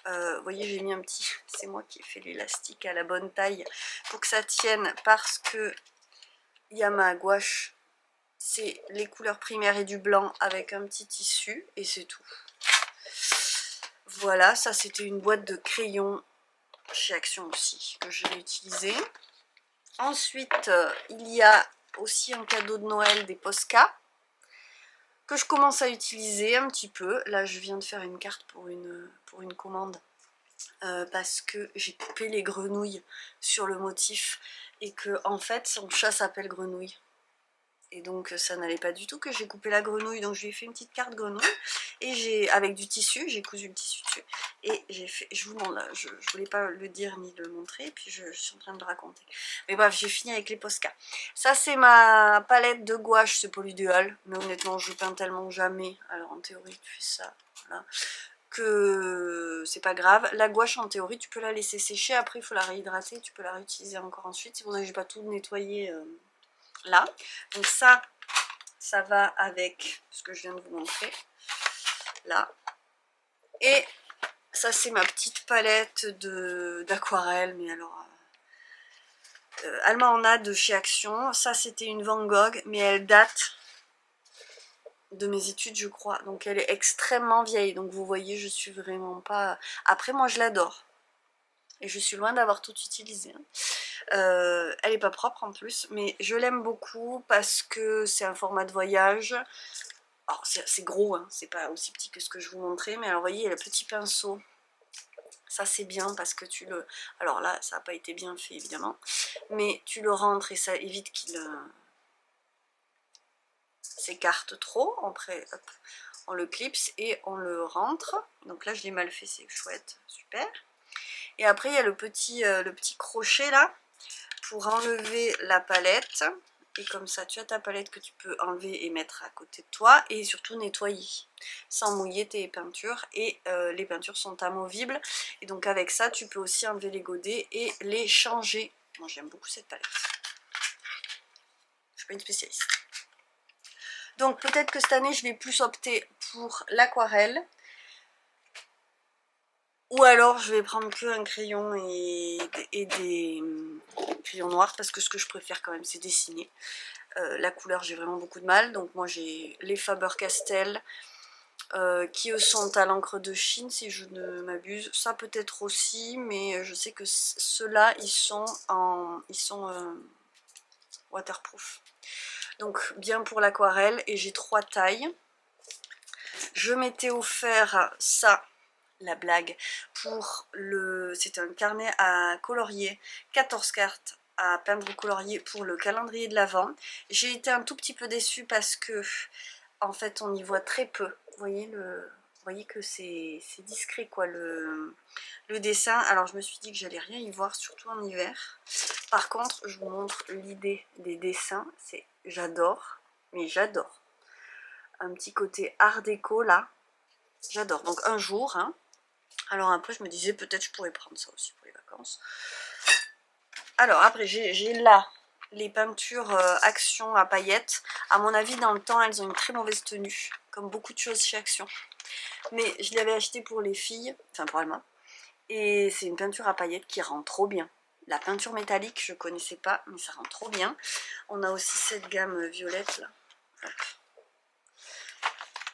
Vous voyez, j'ai mis un petit... C'est moi qui ai fait l'élastique à la bonne taille pour que ça tienne parce que il y a ma gouache. C'est les couleurs primaires et du blanc avec un petit tissu et c'est tout. Voilà, ça c'était une boîte de crayons chez Action aussi que je vais utiliser. Ensuite, il y a aussi un cadeau de Noël des Posca que je commence à utiliser un petit peu. Là, je viens de faire une carte pour une commande parce que j'ai coupé les grenouilles sur le motif et que en fait, son chat s'appelle Grenouille. Et donc ça n'allait pas du tout que j'ai coupé la grenouille, donc je lui ai fait une petite carte grenouille et avec du tissu, j'ai cousu le tissu dessus et j'ai fait, je vous montre, je voulais pas le dire ni le montrer, et puis je suis en train de le raconter. Mais bref, j'ai fini avec les Posca. Ça c'est ma palette de gouache, c'est pas l'idéal, mais honnêtement je peins tellement jamais, alors en théorie tu fais ça, voilà, que c'est pas grave. La gouache en théorie tu peux la laisser sécher, après il faut la réhydrater, tu peux la réutiliser encore ensuite, c'est pour ça que j'ai pas tout nettoyé là. Donc ça va avec ce que je viens de vous montrer là. Et ça c'est ma petite palette d'aquarelle, mais alors Alma en a de chez Action. Ça c'était une Van Gogh, mais elle date de mes études je crois, donc elle est extrêmement vieille, donc vous voyez je suis vraiment pas... Après moi je l'adore et je suis loin d'avoir tout utilisé hein. Elle est pas propre en plus, mais je l'aime beaucoup parce que c'est un format de voyage. Alors c'est gros, hein, c'est pas aussi petit que ce que je vous montrais, mais alors vous voyez, il y a le petit pinceau. Ça c'est bien parce que tu le... Alors là, ça n'a pas été bien fait évidemment, mais tu le rentres et ça évite qu'il s'écarte trop. Après, hop, on le clipse et on le rentre. Donc là, je l'ai mal fait, c'est chouette, super. Et après, il y a le petit crochet là, pour enlever la palette, et comme ça tu as ta palette que tu peux enlever et mettre à côté de toi et surtout nettoyer sans mouiller tes peintures, et les peintures sont amovibles et donc avec ça tu peux aussi enlever les godets et les changer. Moi j'aime beaucoup cette palette, je suis pas une spécialiste. Donc peut-être que cette année je vais plus opter pour l'aquarelle. Ou alors je vais prendre que un crayon et des crayons noirs parce que ce que je préfère quand même c'est dessiner. La couleur j'ai vraiment beaucoup de mal, donc moi j'ai les Faber-Castell qui eux sont à l'encre de Chine si je ne m'abuse. Ça peut-être aussi, mais je sais que ceux-là ils sont waterproof. Donc bien pour l'aquarelle et j'ai 3 tailles. Je m'étais offert ça, la blague, pour le... c'est un carnet à colorier, 14 cartes à peindre au colorier pour le calendrier de l'Avent. J'ai été un tout petit peu déçue parce que en fait on y voit très peu. Vous voyez que c'est discret quoi le dessin. Alors je me suis dit que j'allais rien y voir, surtout en hiver. Par contre je vous montre l'idée des dessins, c'est j'adore, mais j'adore. Un petit côté art déco là, j'adore. Donc un jour, hein. Alors après je me disais peut-être je pourrais prendre ça aussi pour les vacances. Alors après j'ai là les peintures Action à paillettes. À mon avis dans le temps elles ont une très mauvaise tenue, comme beaucoup de choses chez Action. Mais je l'avais acheté pour les filles, enfin pour Alma. Et c'est une peinture à paillettes qui rend trop bien. La peinture métallique je connaissais pas, mais ça rend trop bien. On a aussi cette gamme violette là. Hop.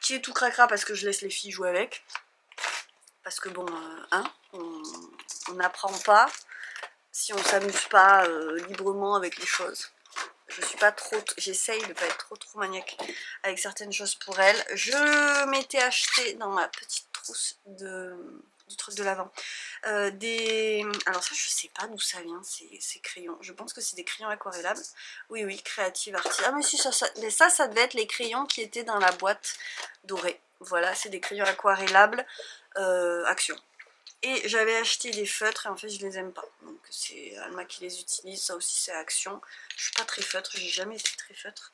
Qui est tout cracra parce que je laisse les filles jouer avec. Parce que bon, hein, on n'apprend pas si on s'amuse pas librement avec les choses. Je suis pas trop, j'essaye de pas être trop maniaque avec certaines choses pour elle. Je m'étais acheté dans ma petite trousse du truc de l'avant alors ça je sais pas d'où ça vient ces crayons. Je pense que c'est des crayons aquarellables. Oui, Creative Artist. Ah mais si mais ça devait être les crayons qui étaient dans la boîte dorée. Voilà, c'est des crayons aquarellables Action. Et j'avais acheté des feutres et en fait je les aime pas. Donc c'est Alma qui les utilise, ça aussi c'est Action. Je suis pas très feutre, j'ai jamais été très feutre.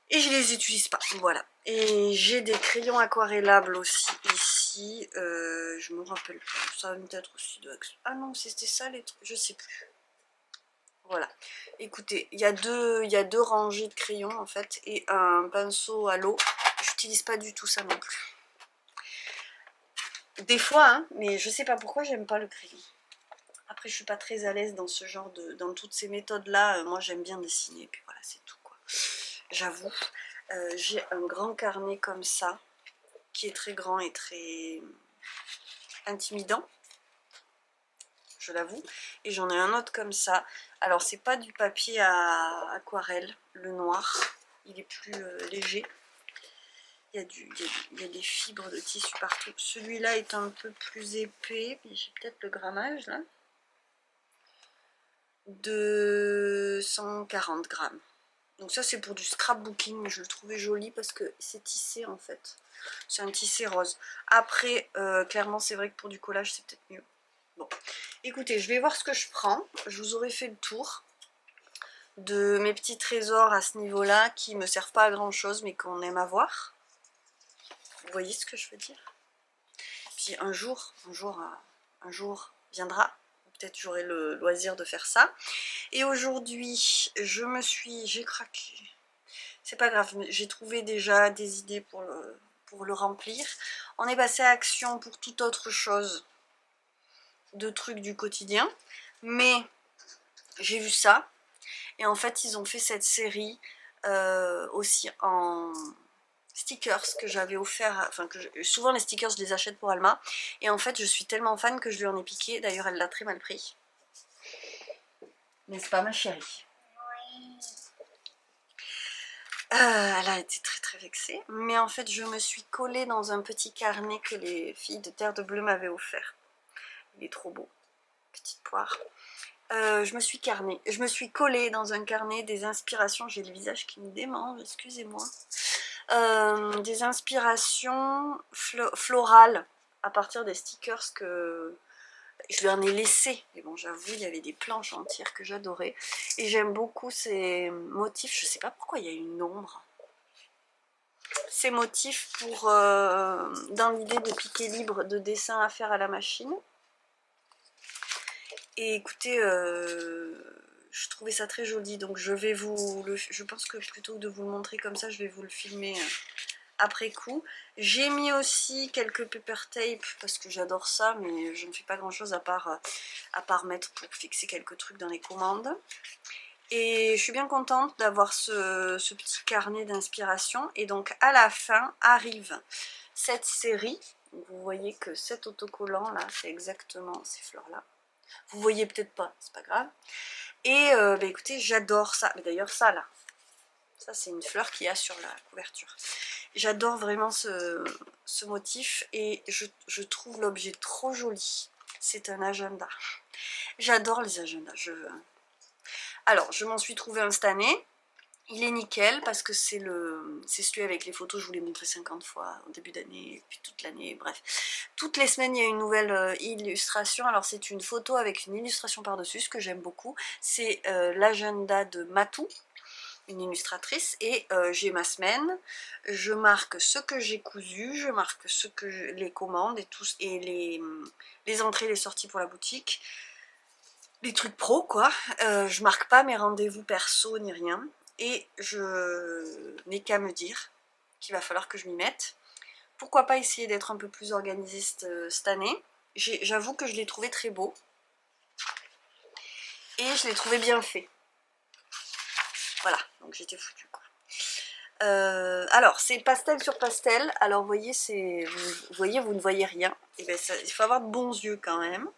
Et je les utilise pas, voilà. Et j'ai des crayons aquarellables aussi ici. Je me rappelle pas, ça va peut-être aussi de Action. Ah non, c'était ça les trucs, je sais plus. Voilà. Écoutez, il y a deux rangées de crayons en fait et un pinceau à l'eau. J'utilise pas du tout ça non plus. Des fois, hein, mais je sais pas pourquoi j'aime pas le crayon. Après, je suis pas très à l'aise dans ce genre dans toutes ces méthodes-là. Moi, j'aime bien dessiner, et puis voilà, c'est tout, quoi. J'avoue. J'ai un grand carnet comme ça, qui est très grand et très intimidant, je l'avoue. Et j'en ai un autre comme ça. Alors, c'est pas du papier à aquarelle, le noir. Il est plus léger. Il y a des fibres de tissu partout. Celui-là est un peu plus épais. J'ai peut-être le grammage, là. 240 grammes. Donc ça c'est pour du scrapbooking, mais je le trouvais joli parce que c'est tissé en fait. C'est un tissé rose. Après, clairement c'est vrai que pour du collage c'est peut-être mieux. Bon, écoutez, je vais voir ce que je prends. Je vous aurai fait le tour de mes petits trésors à ce niveau-là qui me servent pas à grand chose mais qu'on aime avoir. Vous voyez ce que je veux dire? Puis un jour viendra. Peut-être j'aurai le loisir de faire ça. Et aujourd'hui, j'ai craqué. C'est pas grave, j'ai trouvé déjà des idées pour le remplir. On est passé à Action pour toute autre chose de trucs du quotidien. Mais j'ai vu ça. Et en fait, ils ont fait cette série aussi en stickers que j'avais offert. Enfin, souvent les stickers, je les achète pour Alma. Et en fait, je suis tellement fan que je lui en ai piqué. D'ailleurs, elle l'a très mal pris. N'est-ce pas, ma chérie? Elle a été très vexée, mais en fait je me suis collée dans un petit carnet que les filles de Terre de Bleu m'avaient offert. Il est trop beau, petite poire. Je me suis collée dans un carnet des inspirations, j'ai le visage qui me démange, excusez-moi. Des inspirations florales à partir des stickers que je lui en ai laissé. Mais bon, j'avoue, il y avait des planches entières que j'adorais. Et j'aime beaucoup ces motifs, je sais pas pourquoi il y a une ombre. Ces motifs pour dans l'idée de piquer libre de dessin à faire à la machine. Et écoutez, je trouvais ça très joli, donc je pense que plutôt que de vous le montrer comme ça, je vais vous le filmer après coup. J'ai mis aussi quelques paper tape parce que j'adore ça, mais je ne fais pas grand chose à part mettre pour fixer quelques trucs dans les commandes. Et je suis bien contente d'avoir ce petit carnet d'inspiration. Et donc à la fin arrive cette série. Vous voyez que cet autocollant là, c'est exactement ces fleurs là. Vous voyez peut-être pas, c'est pas grave. Et bah écoutez, j'adore ça. D'ailleurs ça là, ça c'est une fleur qu'il y a sur la couverture. J'adore vraiment ce motif et je trouve l'objet trop joli. C'est un agenda. J'adore les agendas. Alors, je m'en suis trouvé un cette année. Il est nickel parce que c'est celui avec les photos, je vous l'ai montré 50 fois au début d'année, puis toute l'année, bref. Toutes les semaines, il y a une nouvelle illustration. Alors, c'est une photo avec une illustration par-dessus, ce que j'aime beaucoup. C'est l'agenda de Matou, une illustratrice, et j'ai ma semaine. Je marque ce que j'ai cousu, je marque les commandes et, les entrées et les sorties pour la boutique. Les trucs pro, quoi. Je marque pas mes rendez-vous perso ni rien. Et je n'ai qu'à me dire qu'il va falloir que je m'y mette. Pourquoi pas essayer d'être un peu plus organisée cette année. J'avoue que je l'ai trouvé très beau. Et je l'ai trouvé bien fait. Voilà, donc j'étais foutue, quoi. Alors, c'est pastel sur pastel. Alors, vous voyez, vous ne voyez rien. Et ben, il faut avoir de bons yeux quand même.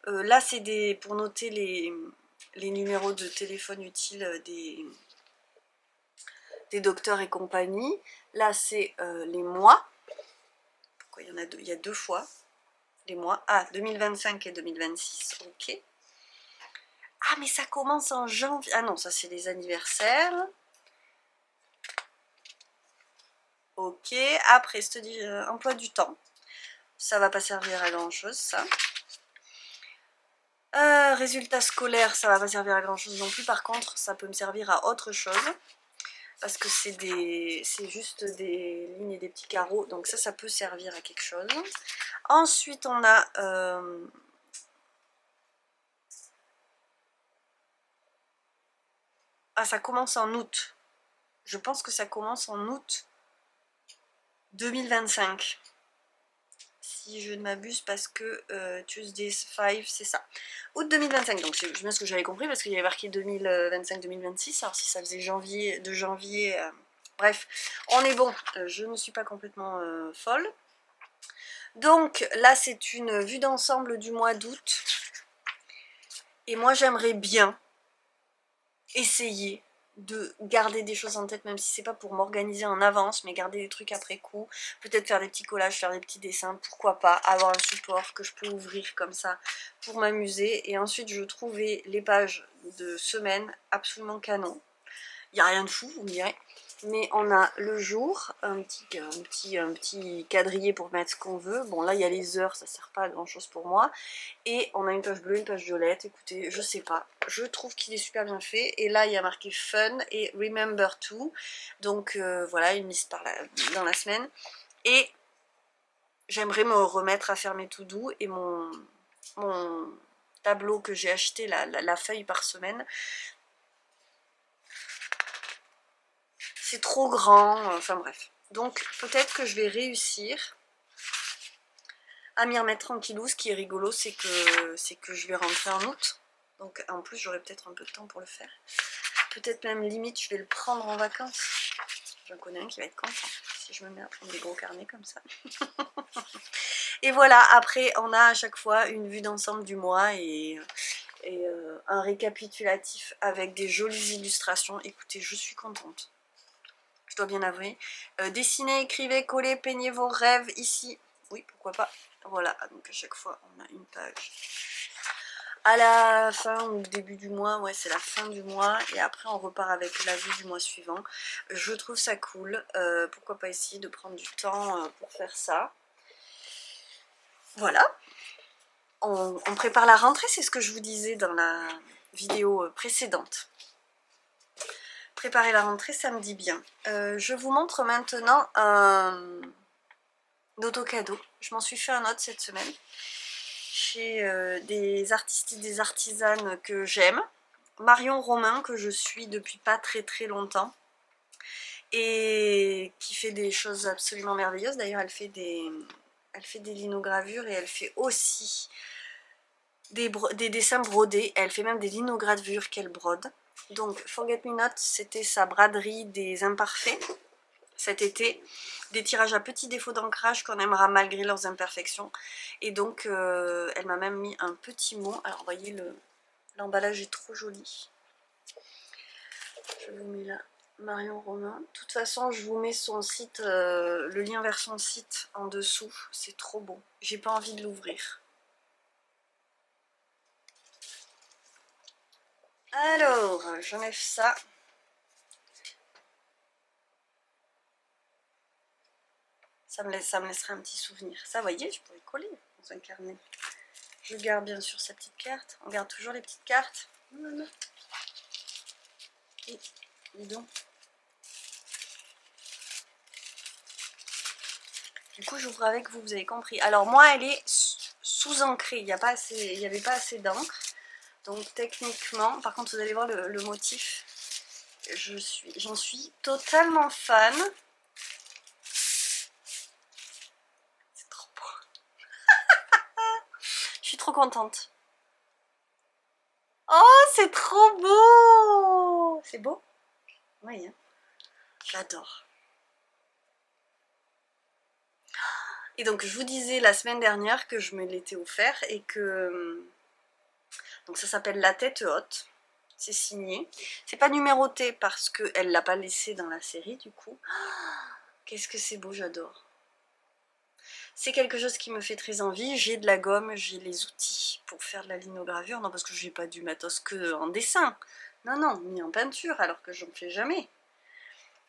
Là, c'est pour noter les numéros de téléphone utiles des docteurs et compagnie. Là, c'est les mois. Pourquoi il y a deux fois les mois. Ah, 2025 et 2026, ok. Ah, mais ça commence en janvier. Ah non, ça, c'est les anniversaires. Ok, après, je te dis emploi du temps. Ça va pas servir à grand chose, ça. Résultats scolaires, ça va pas servir à grand chose non plus. Par contre, ça peut me servir à autre chose. Parce que c'est juste des lignes et des petits carreaux. Donc ça peut servir à quelque chose. Ensuite, on a... Ah, ça commence en août. Je pense que ça commence en août 2025. Si je ne m'abuse, parce que Tuesdays 5, c'est ça. Août 2025, donc c'est bien ce que j'avais compris, parce qu'il y avait marqué 2025-2026. Alors si ça faisait janvier, bref, on est bon. Je ne suis pas complètement folle. Donc là, c'est une vue d'ensemble du mois d'août. Et moi, j'aimerais bien essayer de garder des choses en tête, même si c'est pas pour m'organiser en avance, mais garder des trucs après coup, peut-être faire des petits collages, faire des petits dessins, pourquoi pas, avoir un support que je peux ouvrir comme ça pour m'amuser. Et ensuite je trouvais les pages de semaine absolument canon. Il n'y a rien de fou, vous me direz. Mais on a le jour, un petit quadrillé pour mettre ce qu'on veut. Bon, là, il y a les heures, ça sert pas à grand chose pour moi. Et on a une page bleue, une page violette. Écoutez, je sais pas. Je trouve qu'il est super bien fait. Et là, il y a marqué Fun et Remember To. Donc, voilà, une liste dans la semaine. Et j'aimerais me remettre à faire mes to-do. Et mon tableau que j'ai acheté, la feuille par semaine, c'est trop grand, enfin bref. Donc peut-être que je vais réussir à m'y remettre tranquillou. Ce qui est rigolo, c'est que je vais rentrer en août. Donc en plus, j'aurai peut-être un peu de temps pour le faire. Peut-être même limite, je vais le prendre en vacances. J'en connais un qui va être content si je me mets à prendre des gros carnets comme ça. Et voilà, après, on a à chaque fois une vue d'ensemble du mois et un récapitulatif avec des jolies illustrations. Écoutez, je suis contente. Je dois bien avouer. Dessinez, écrivez, collez, peignez vos rêves ici. Oui, pourquoi pas. Voilà, donc à chaque fois, on a une page. À la fin ou au début du mois, ouais, c'est la fin du mois. Et après, on repart avec la vue du mois suivant. Je trouve ça cool. Pourquoi pas essayer de prendre du temps pour faire ça. Voilà. On prépare la rentrée, c'est ce que je vous disais dans la vidéo précédente. Préparer la rentrée, ça me dit bien. Je vous montre maintenant un auto-cadeau. Je m'en suis fait un autre cette semaine. Chez des artistes et des artisanes que j'aime. Marion Romain, que je suis depuis pas très longtemps. et qui fait des choses absolument merveilleuses. D'ailleurs, elle fait des linogravures et elle fait aussi des dessins brodés. Elle fait même des linogravures qu'elle brode. Donc Forget Me Not, c'était sa braderie des imparfaits cet été, des tirages à petits défauts d'ancrage qu'on aimera malgré leurs imperfections. Et donc elle m'a même mis un petit mot. Alors vous voyez, l'emballage est trop joli. Je vous mets là Marion Romain. De toute façon, je vous mets son site, le lien vers son site en dessous. C'est trop beau. J'ai pas envie de l'ouvrir. Alors, j'enlève ça. Ça me laissera un petit souvenir. Ça, vous voyez, je pourrais coller dans un carnet. Je garde bien sûr sa petite carte. On garde toujours les petites cartes. Voilà. Et, dis donc. Du coup, j'ouvre avec vous, vous avez compris. Alors moi, elle est sous-ancrée. Il n'y avait pas assez d'encre. Donc techniquement, par contre, vous allez voir le motif. J'en suis totalement fan. C'est trop beau. Je suis trop contente. Oh, c'est trop beau! C'est beau? Oui, hein. J'adore. Et donc je vous disais la semaine dernière que je me l'étais offert et que... Donc ça s'appelle La Tête Haute. C'est signé. C'est pas numéroté parce qu'elle l'a pas laissé dans la série du coup. Qu'est-ce que c'est beau, j'adore. C'est quelque chose qui me fait très envie. J'ai de la gomme, j'ai les outils pour faire de la linogravure. Non, parce que j'ai pas du matos que en dessin. Non, non, ni en peinture alors que j'en fais jamais.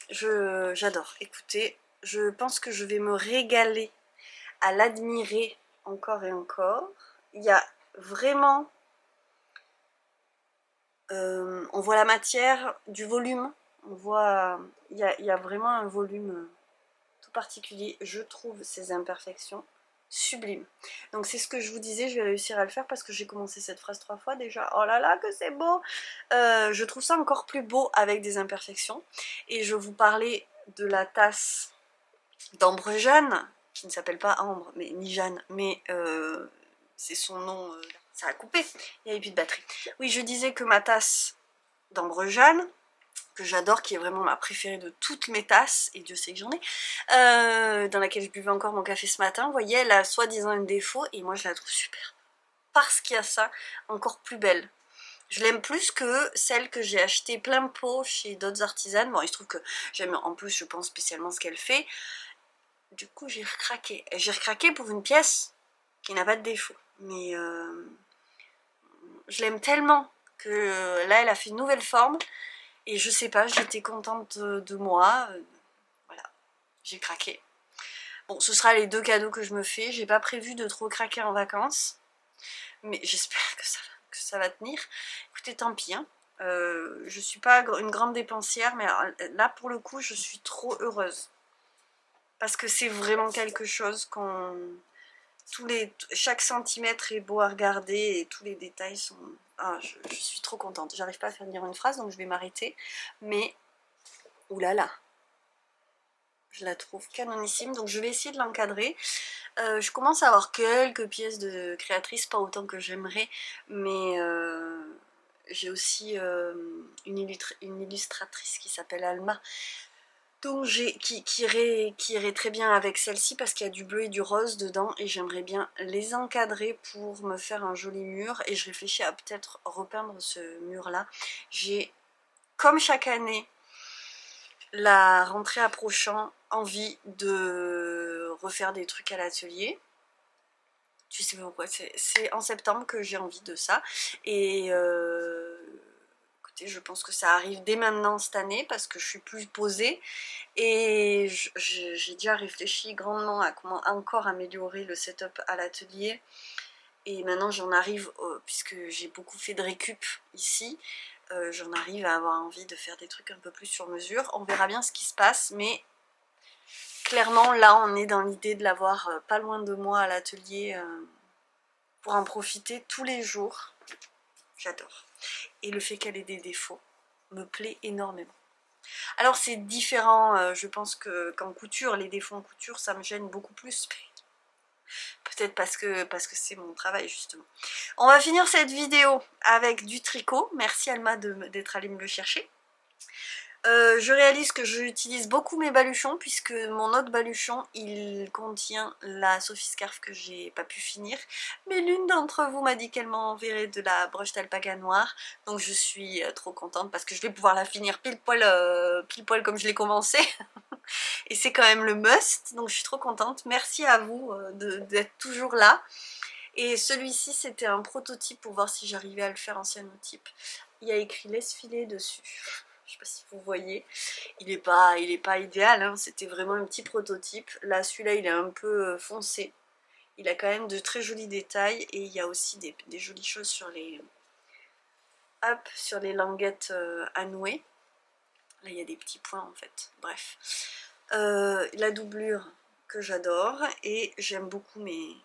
J'adore. Écoutez, je pense que je vais me régaler à l'admirer encore et encore. Il y a vraiment... on voit la matière, du volume. On voit... Il y a vraiment un volume tout particulier. Je trouve ces imperfections sublimes. Donc c'est ce que je vous disais, je vais réussir à le faire parce que j'ai commencé cette phrase 3 fois déjà. Oh là là, que c'est beau! Je trouve ça encore plus beau avec des imperfections. Et je vous parlais de la tasse d'Ambre Jeanne, qui ne s'appelle pas Ambre, mais ni Jeanne, mais c'est son nom. Ça a coupé, il n'y avait plus de batterie. Oui, je disais que ma tasse d'Ambre Jeanne, que j'adore, qui est vraiment ma préférée de toutes mes tasses, et Dieu sait que j'en ai, dans laquelle je buvais encore mon café ce matin, vous voyez, elle a soi-disant un défaut, et moi je la trouve super. Parce qu'il y a ça, encore plus belle. Je l'aime plus que celle que j'ai achetée plein pot chez d'autres artisanes. Bon, il se trouve que j'aime en plus, je pense spécialement ce qu'elle fait. Du coup, j'ai recraqué. J'ai recraqué pour une pièce qui n'a pas de défaut. Mais je l'aime tellement que là, elle a fait une nouvelle forme. Et je sais pas, j'étais contente de moi. Voilà, j'ai craqué. Bon, ce sera les 2 cadeaux que je me fais. J'ai pas prévu de trop craquer en vacances. Mais j'espère que ça va tenir. Écoutez, tant pis. Hein. Je suis pas une grande dépensière. Mais alors, là, pour le coup, je suis trop heureuse. Parce que c'est vraiment quelque chose qu'on... Chaque centimètre est beau à regarder et tous les détails sont... Ah, je suis trop contente. J'arrive pas à faire dire une phrase, donc je vais m'arrêter. Mais, oulala, je la trouve canonissime. Donc je vais essayer de l'encadrer. Je commence à avoir quelques pièces de créatrice, pas autant que j'aimerais. Mais j'ai aussi une illustratrice qui s'appelle Alma. Donc qui irait très bien avec celle-ci parce qu'il y a du bleu et du rose dedans et j'aimerais bien les encadrer pour me faire un joli mur et je réfléchis à peut-être repeindre ce mur là. J'ai, comme chaque année, la rentrée approchant, envie de refaire des trucs à l'atelier. Je sais pas pourquoi, c'est en septembre que j'ai envie de ça et je pense que ça arrive dès maintenant cette année parce que je suis plus posée et j'ai déjà réfléchi grandement à comment encore améliorer le setup à l'atelier et maintenant j'en arrive, puisque j'ai beaucoup fait de récup ici, j'en arrive à avoir envie de faire des trucs un peu plus sur mesure. On verra bien ce qui se passe, mais clairement là on est dans l'idée de l'avoir pas loin de moi à l'atelier pour en profiter tous les jours. J'adore. Et le fait qu'elle ait des défauts me plaît énormément. Alors c'est différent, je pense qu'en couture, les défauts en couture, ça me gêne beaucoup plus. Peut-être parce que c'est mon travail justement. On va finir cette vidéo avec du tricot. Merci Alma d'être allée me le chercher. Je réalise que j'utilise beaucoup mes baluchons puisque mon autre baluchon il contient la Sophie Scarf que j'ai pas pu finir, mais l'une d'entre vous m'a dit qu'elle m'enverrait de la broche d'alpaga noire, donc je suis trop contente parce que je vais pouvoir la finir pile poil comme je l'ai commencé et c'est quand même le must, donc je suis trop contente. Merci à vous d'être toujours là. Et celui-ci c'était un prototype pour voir si j'arrivais à le faire en cyanotype. Il y a écrit laisse filer dessus. Je sais pas si vous voyez, il est pas idéal, hein. C'était vraiment un petit prototype. Là, celui-là, il est un peu foncé. Il a quand même de très jolis détails et il y a aussi des jolies choses sur les, hop, sur les languettes à nouer. Là, il y a des petits points en fait. Bref, la doublure que j'adore et j'aime beaucoup mes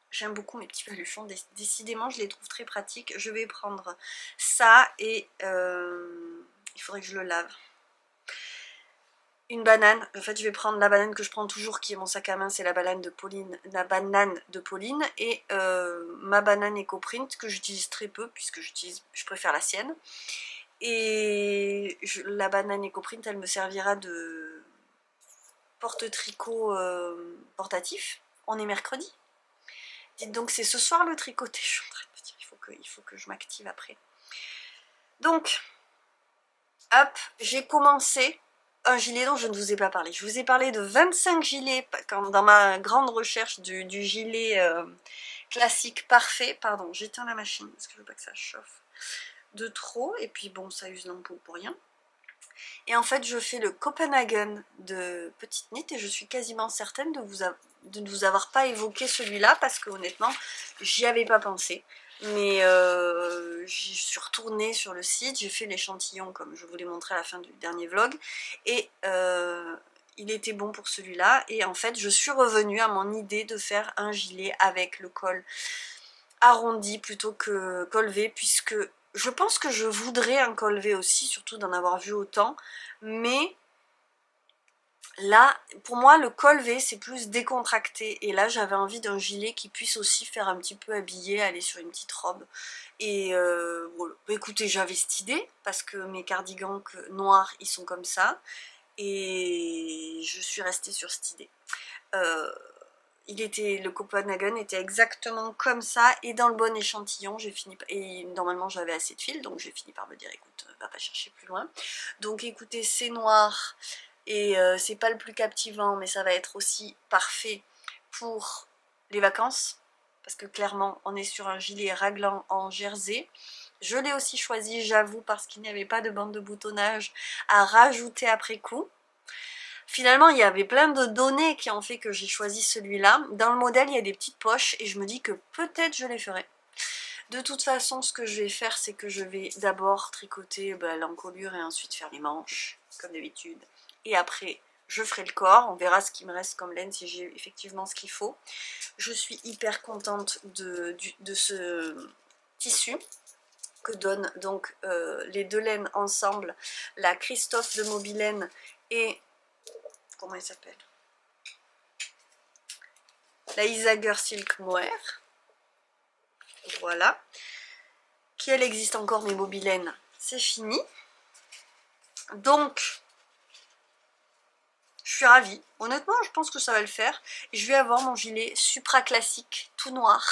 petits baluchons. Décidément, je les trouve très pratiques. Je vais prendre ça et il faudrait que je le lave. Une banane, en fait je vais prendre la banane que je prends toujours qui est mon sac à main, c'est la banane de Pauline, et ma banane EcoPrint que j'utilise très peu puisque je préfère la sienne. Et la banane EcoPrint elle me servira de porte-tricot portatif. On est mercredi. Dites donc c'est ce soir le tricoté, je suis en train de me dire, il faut que je m'active après. Donc, hop, j'ai commencé un gilet dont je ne vous ai pas parlé. Je vous ai parlé de 25 gilets dans ma grande recherche du gilet classique parfait. Pardon, j'éteins la machine parce que je veux pas que ça chauffe de trop. Et puis bon, ça use l'ampoule pour rien. Et en fait, je fais le Copenhagen de Petite Knit et je suis quasiment certaine de ne vous avoir pas évoqué celui-là parce que honnêtement, j'y avais pas pensé. Mais j'y suis retournée sur le site, j'ai fait l'échantillon comme je vous l'ai montré à la fin du dernier vlog et il était bon pour celui-là et en fait je suis revenue à mon idée de faire un gilet avec le col arrondi plutôt que col V puisque je pense que je voudrais un col V aussi, surtout d'en avoir vu autant, mais là, pour moi, le col V, c'est plus décontracté. Et là, j'avais envie d'un gilet qui puisse aussi faire un petit peu habillé, aller sur une petite robe. Et voilà. Bah, écoutez, j'avais cette idée, parce que mes cardigans noirs, ils sont comme ça. Et je suis restée sur cette idée. Le Copenhagen était exactement comme ça, et dans le bon échantillon, j'ai fini, et normalement j'avais assez de fil, donc j'ai fini par me dire, écoute, va pas chercher plus loin. Donc écoutez, c'est noir, et c'est pas le plus captivant, mais ça va être aussi parfait pour les vacances, parce que clairement, on est sur un gilet raglan en jersey. Je l'ai aussi choisi, j'avoue, parce qu'il n'y avait pas de bande de boutonnage à rajouter après coup. Finalement, il y avait plein de données qui ont fait que j'ai choisi celui-là. Dans le modèle, il y a des petites poches et je me dis que peut-être je les ferai. De toute façon, ce que je vais faire, c'est que je vais d'abord tricoter l'encolure et ensuite faire les manches, comme d'habitude. Et après, je ferai le corps. On verra ce qui me reste comme laine, si j'ai effectivement ce qu'il faut. Je suis hyper contente de ce tissu que donnent donc les deux laines ensemble, la Christophe de Mobilaine et... comment elle s'appelle, la Isager Silk Mohair, voilà, qui elle existe encore, mais Mobilaine c'est fini. Donc je suis ravie, honnêtement je pense que ça va le faire, et je vais avoir mon gilet supra classique tout noir.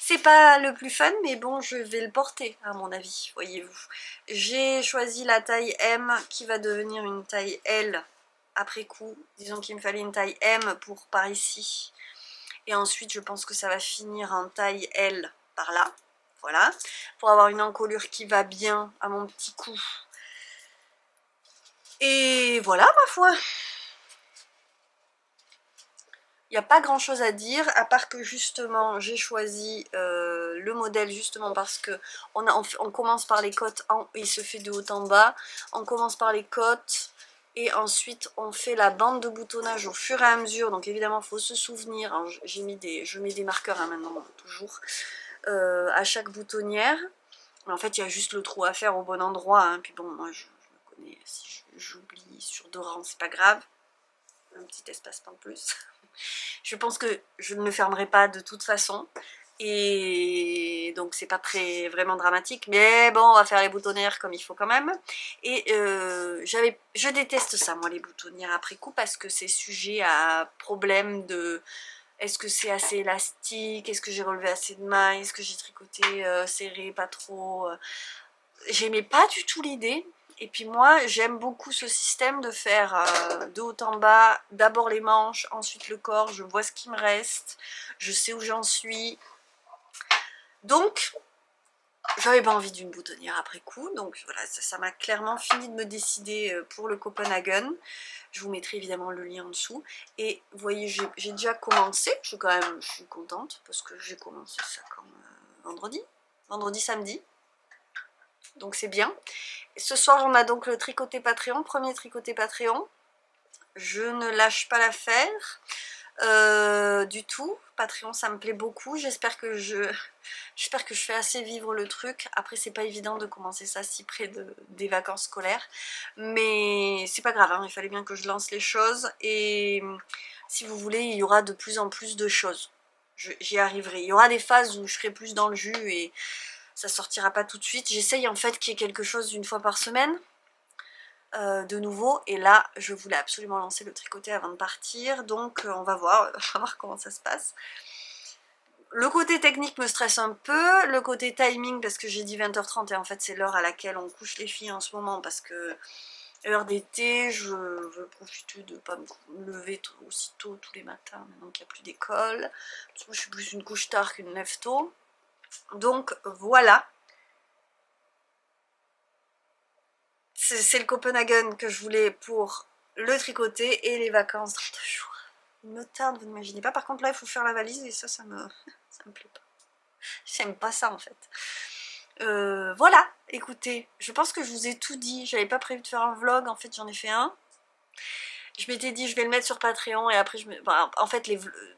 C'est pas le plus fun, mais bon, je vais le porter à mon avis, voyez-vous. J'ai choisi la taille M qui va devenir une taille L après coup. Disons qu'il me fallait une taille M pour par ici. Et ensuite, je pense que ça va finir en taille L par là. Voilà. Pour avoir une encolure qui va bien à mon petit cou. Et voilà, ma foi. Il n'y a pas grand chose à dire, à part que justement j'ai choisi le modèle justement parce que on commence par les côtes, il se fait de haut en bas, on commence par les côtes et ensuite on fait la bande de boutonnage au fur et à mesure, donc évidemment il faut se souvenir, hein, je mets des marqueurs hein, maintenant, toujours, à chaque boutonnière, mais en fait il y a juste le trou à faire au bon endroit, hein, puis bon moi je connais, si j'oublie sur 2 rangs, c'est pas grave. Un petit espacement en plus. Je pense que je ne me fermerai pas de toute façon. Et donc c'est pas très vraiment dramatique, mais bon, on va faire les boutonnières comme il faut quand même. Et je déteste ça, moi, les boutonnières après coup, parce que c'est sujet à problème de est-ce que c'est assez élastique, est-ce que j'ai relevé assez de mailles, est-ce que j'ai tricoté serré, pas trop. J'aimais pas du tout l'idée. Et puis moi, j'aime beaucoup ce système de faire de haut en bas, d'abord les manches, ensuite le corps, je vois ce qui me reste, je sais où j'en suis. Donc, j'avais pas envie d'une boutonnière après coup, donc voilà, ça m'a clairement fini de me décider pour le Copenhagen. Je vous mettrai évidemment le lien en dessous. Et vous voyez, j'ai déjà commencé, je suis contente, parce que j'ai commencé ça comme vendredi, samedi. Donc c'est bien. Et ce soir, on a donc le tricoté Patreon, premier tricoté Patreon. Je ne lâche pas l'affaire du tout. Patreon, ça me plaît beaucoup. J'espère que je fais assez vivre le truc. Après, c'est pas évident de commencer ça si près des vacances scolaires. Mais c'est pas grave, hein, il fallait bien que je lance les choses. Et si vous voulez, il y aura de plus en plus de choses. J'y arriverai. Il y aura des phases où je serai plus dans le jus et ça sortira pas tout de suite. J'essaye en fait qu'il y ait quelque chose une fois par semaine. De nouveau, et là je voulais absolument lancer le tricoté avant de partir, donc on va voir comment ça se passe. Le côté technique me stresse un peu, le côté timing parce que j'ai dit 20h30 et en fait c'est l'heure à laquelle on couche les filles en ce moment parce que heure d'été, je veux profiter de ne pas me lever aussi tôt tous les matins maintenant qu'il n'y a plus d'école, parce que je suis plus une couche tard qu'une lève tôt, donc voilà. C'est le Copenhagen que je voulais pour le tricoté et les vacances dans 2 jours. Il me tarde, vous n'imaginez pas. Par contre, là, il faut faire la valise et ça me plaît pas. J'aime pas ça, en fait. Voilà, écoutez, je pense que je vous ai tout dit. J'avais pas prévu de faire un vlog, en fait, j'en ai fait un. Je m'étais dit, je vais le mettre sur Patreon et après, enfin, en fait,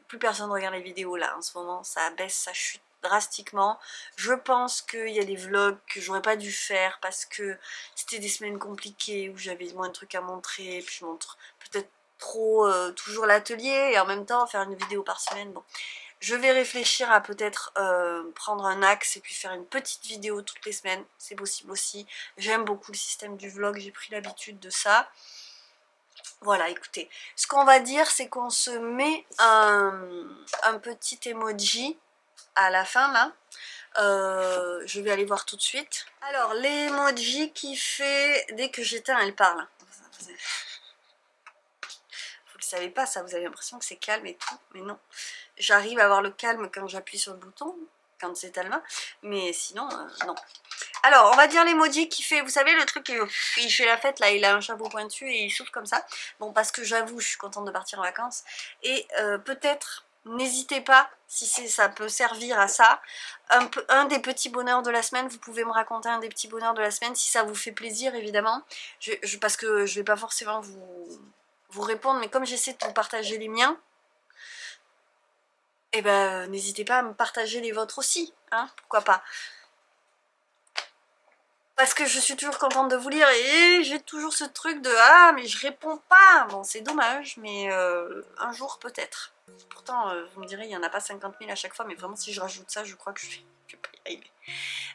plus personne regarde les vidéos, là, en ce moment. Ça baisse, ça chute drastiquement. Je pense qu'il y a des vlogs que j'aurais pas dû faire parce que c'était des semaines compliquées où j'avais moins de trucs à montrer, puis je montre peut-être trop toujours l'atelier et en même temps faire une vidéo par semaine. Bon, je vais réfléchir à peut-être prendre un axe et puis faire une petite vidéo toutes les semaines, c'est possible aussi. J'aime beaucoup le système du vlog, j'ai pris l'habitude de ça. Voilà, écoutez, ce qu'on va dire, c'est qu'on se met un petit emoji à la fin, là. Je vais aller voir tout de suite. Alors, l'emoji qui fait... Dès que j'éteins, elle parle. Vous le savez pas, ça, vous avez l'impression que c'est calme et tout, mais non. J'arrive à avoir le calme quand j'appuie sur le bouton, quand c'est Alma, mais sinon, non. Alors, on va dire l'emoji qui fait, vous savez, le truc, il fait la fête, là, il a un chapeau pointu et il souffle comme ça. Bon, parce que j'avoue, je suis contente de partir en vacances. Et peut-être, n'hésitez pas, si ça peut servir à ça, un des petits bonheurs de la semaine, vous pouvez me raconter un des petits bonheurs de la semaine, si ça vous fait plaisir, évidemment. Parce que je vais pas forcément vous répondre, mais comme j'essaie de vous partager les miens, eh ben, n'hésitez pas à me partager les vôtres aussi, hein, pourquoi pas. Parce que je suis toujours contente de vous lire et j'ai toujours ce truc de « Ah, mais je réponds pas !» Bon, c'est dommage, mais un jour peut-être. Pourtant, vous me direz, il n'y en a pas 50 000 à chaque fois, mais vraiment, si je rajoute ça, je crois que je vais pas y arriver.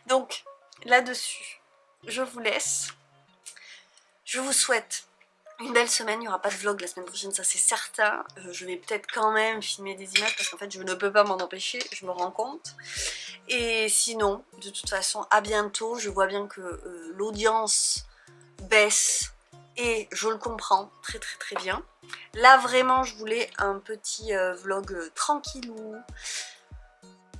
Donc, là-dessus, je vous laisse. Je vous souhaite une belle semaine, il n'y aura pas de vlog la semaine prochaine, ça c'est certain. Je vais peut-être quand même filmer des images parce qu'en fait je ne peux pas m'en empêcher, je me rends compte. Et sinon, de toute façon, à bientôt. Je vois bien que l'audience baisse et je le comprends très très très bien. Là vraiment je voulais un petit vlog tranquillou,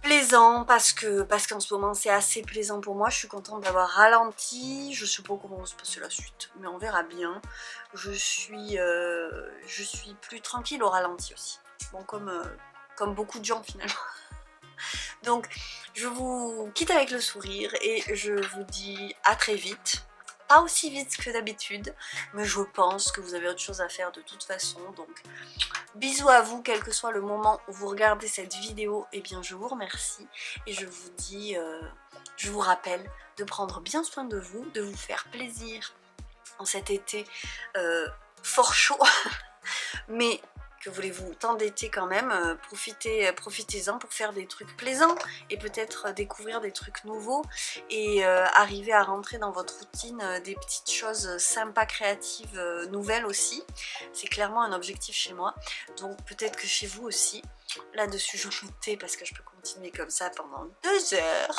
plaisant parce qu'en ce moment c'est assez plaisant pour moi. Je suis contente d'avoir ralenti, je sais pas comment va se passer la suite, mais on verra bien. Je suis plus tranquille au ralenti aussi, bon, comme beaucoup de gens finalement. Donc je vous quitte avec le sourire et je vous dis à très vite. Pas aussi vite que d'habitude, mais je pense que vous avez autre chose à faire de toute façon. Donc bisous à vous, quel que soit le moment où vous regardez cette vidéo. Et bien je vous remercie et je vous dis, je vous rappelle de prendre bien soin de vous faire plaisir en cet été fort chaud, mais que voulez-vous, tant d'été quand même, profitez-en pour faire des trucs plaisants et peut-être découvrir des trucs nouveaux et arriver à rentrer dans votre routine des petites choses sympas, créatives, nouvelles aussi. C'est clairement un objectif chez moi, donc peut-être que chez vous aussi. Là-dessus, j'en notais parce que je peux continuer comme ça pendant 2 heures.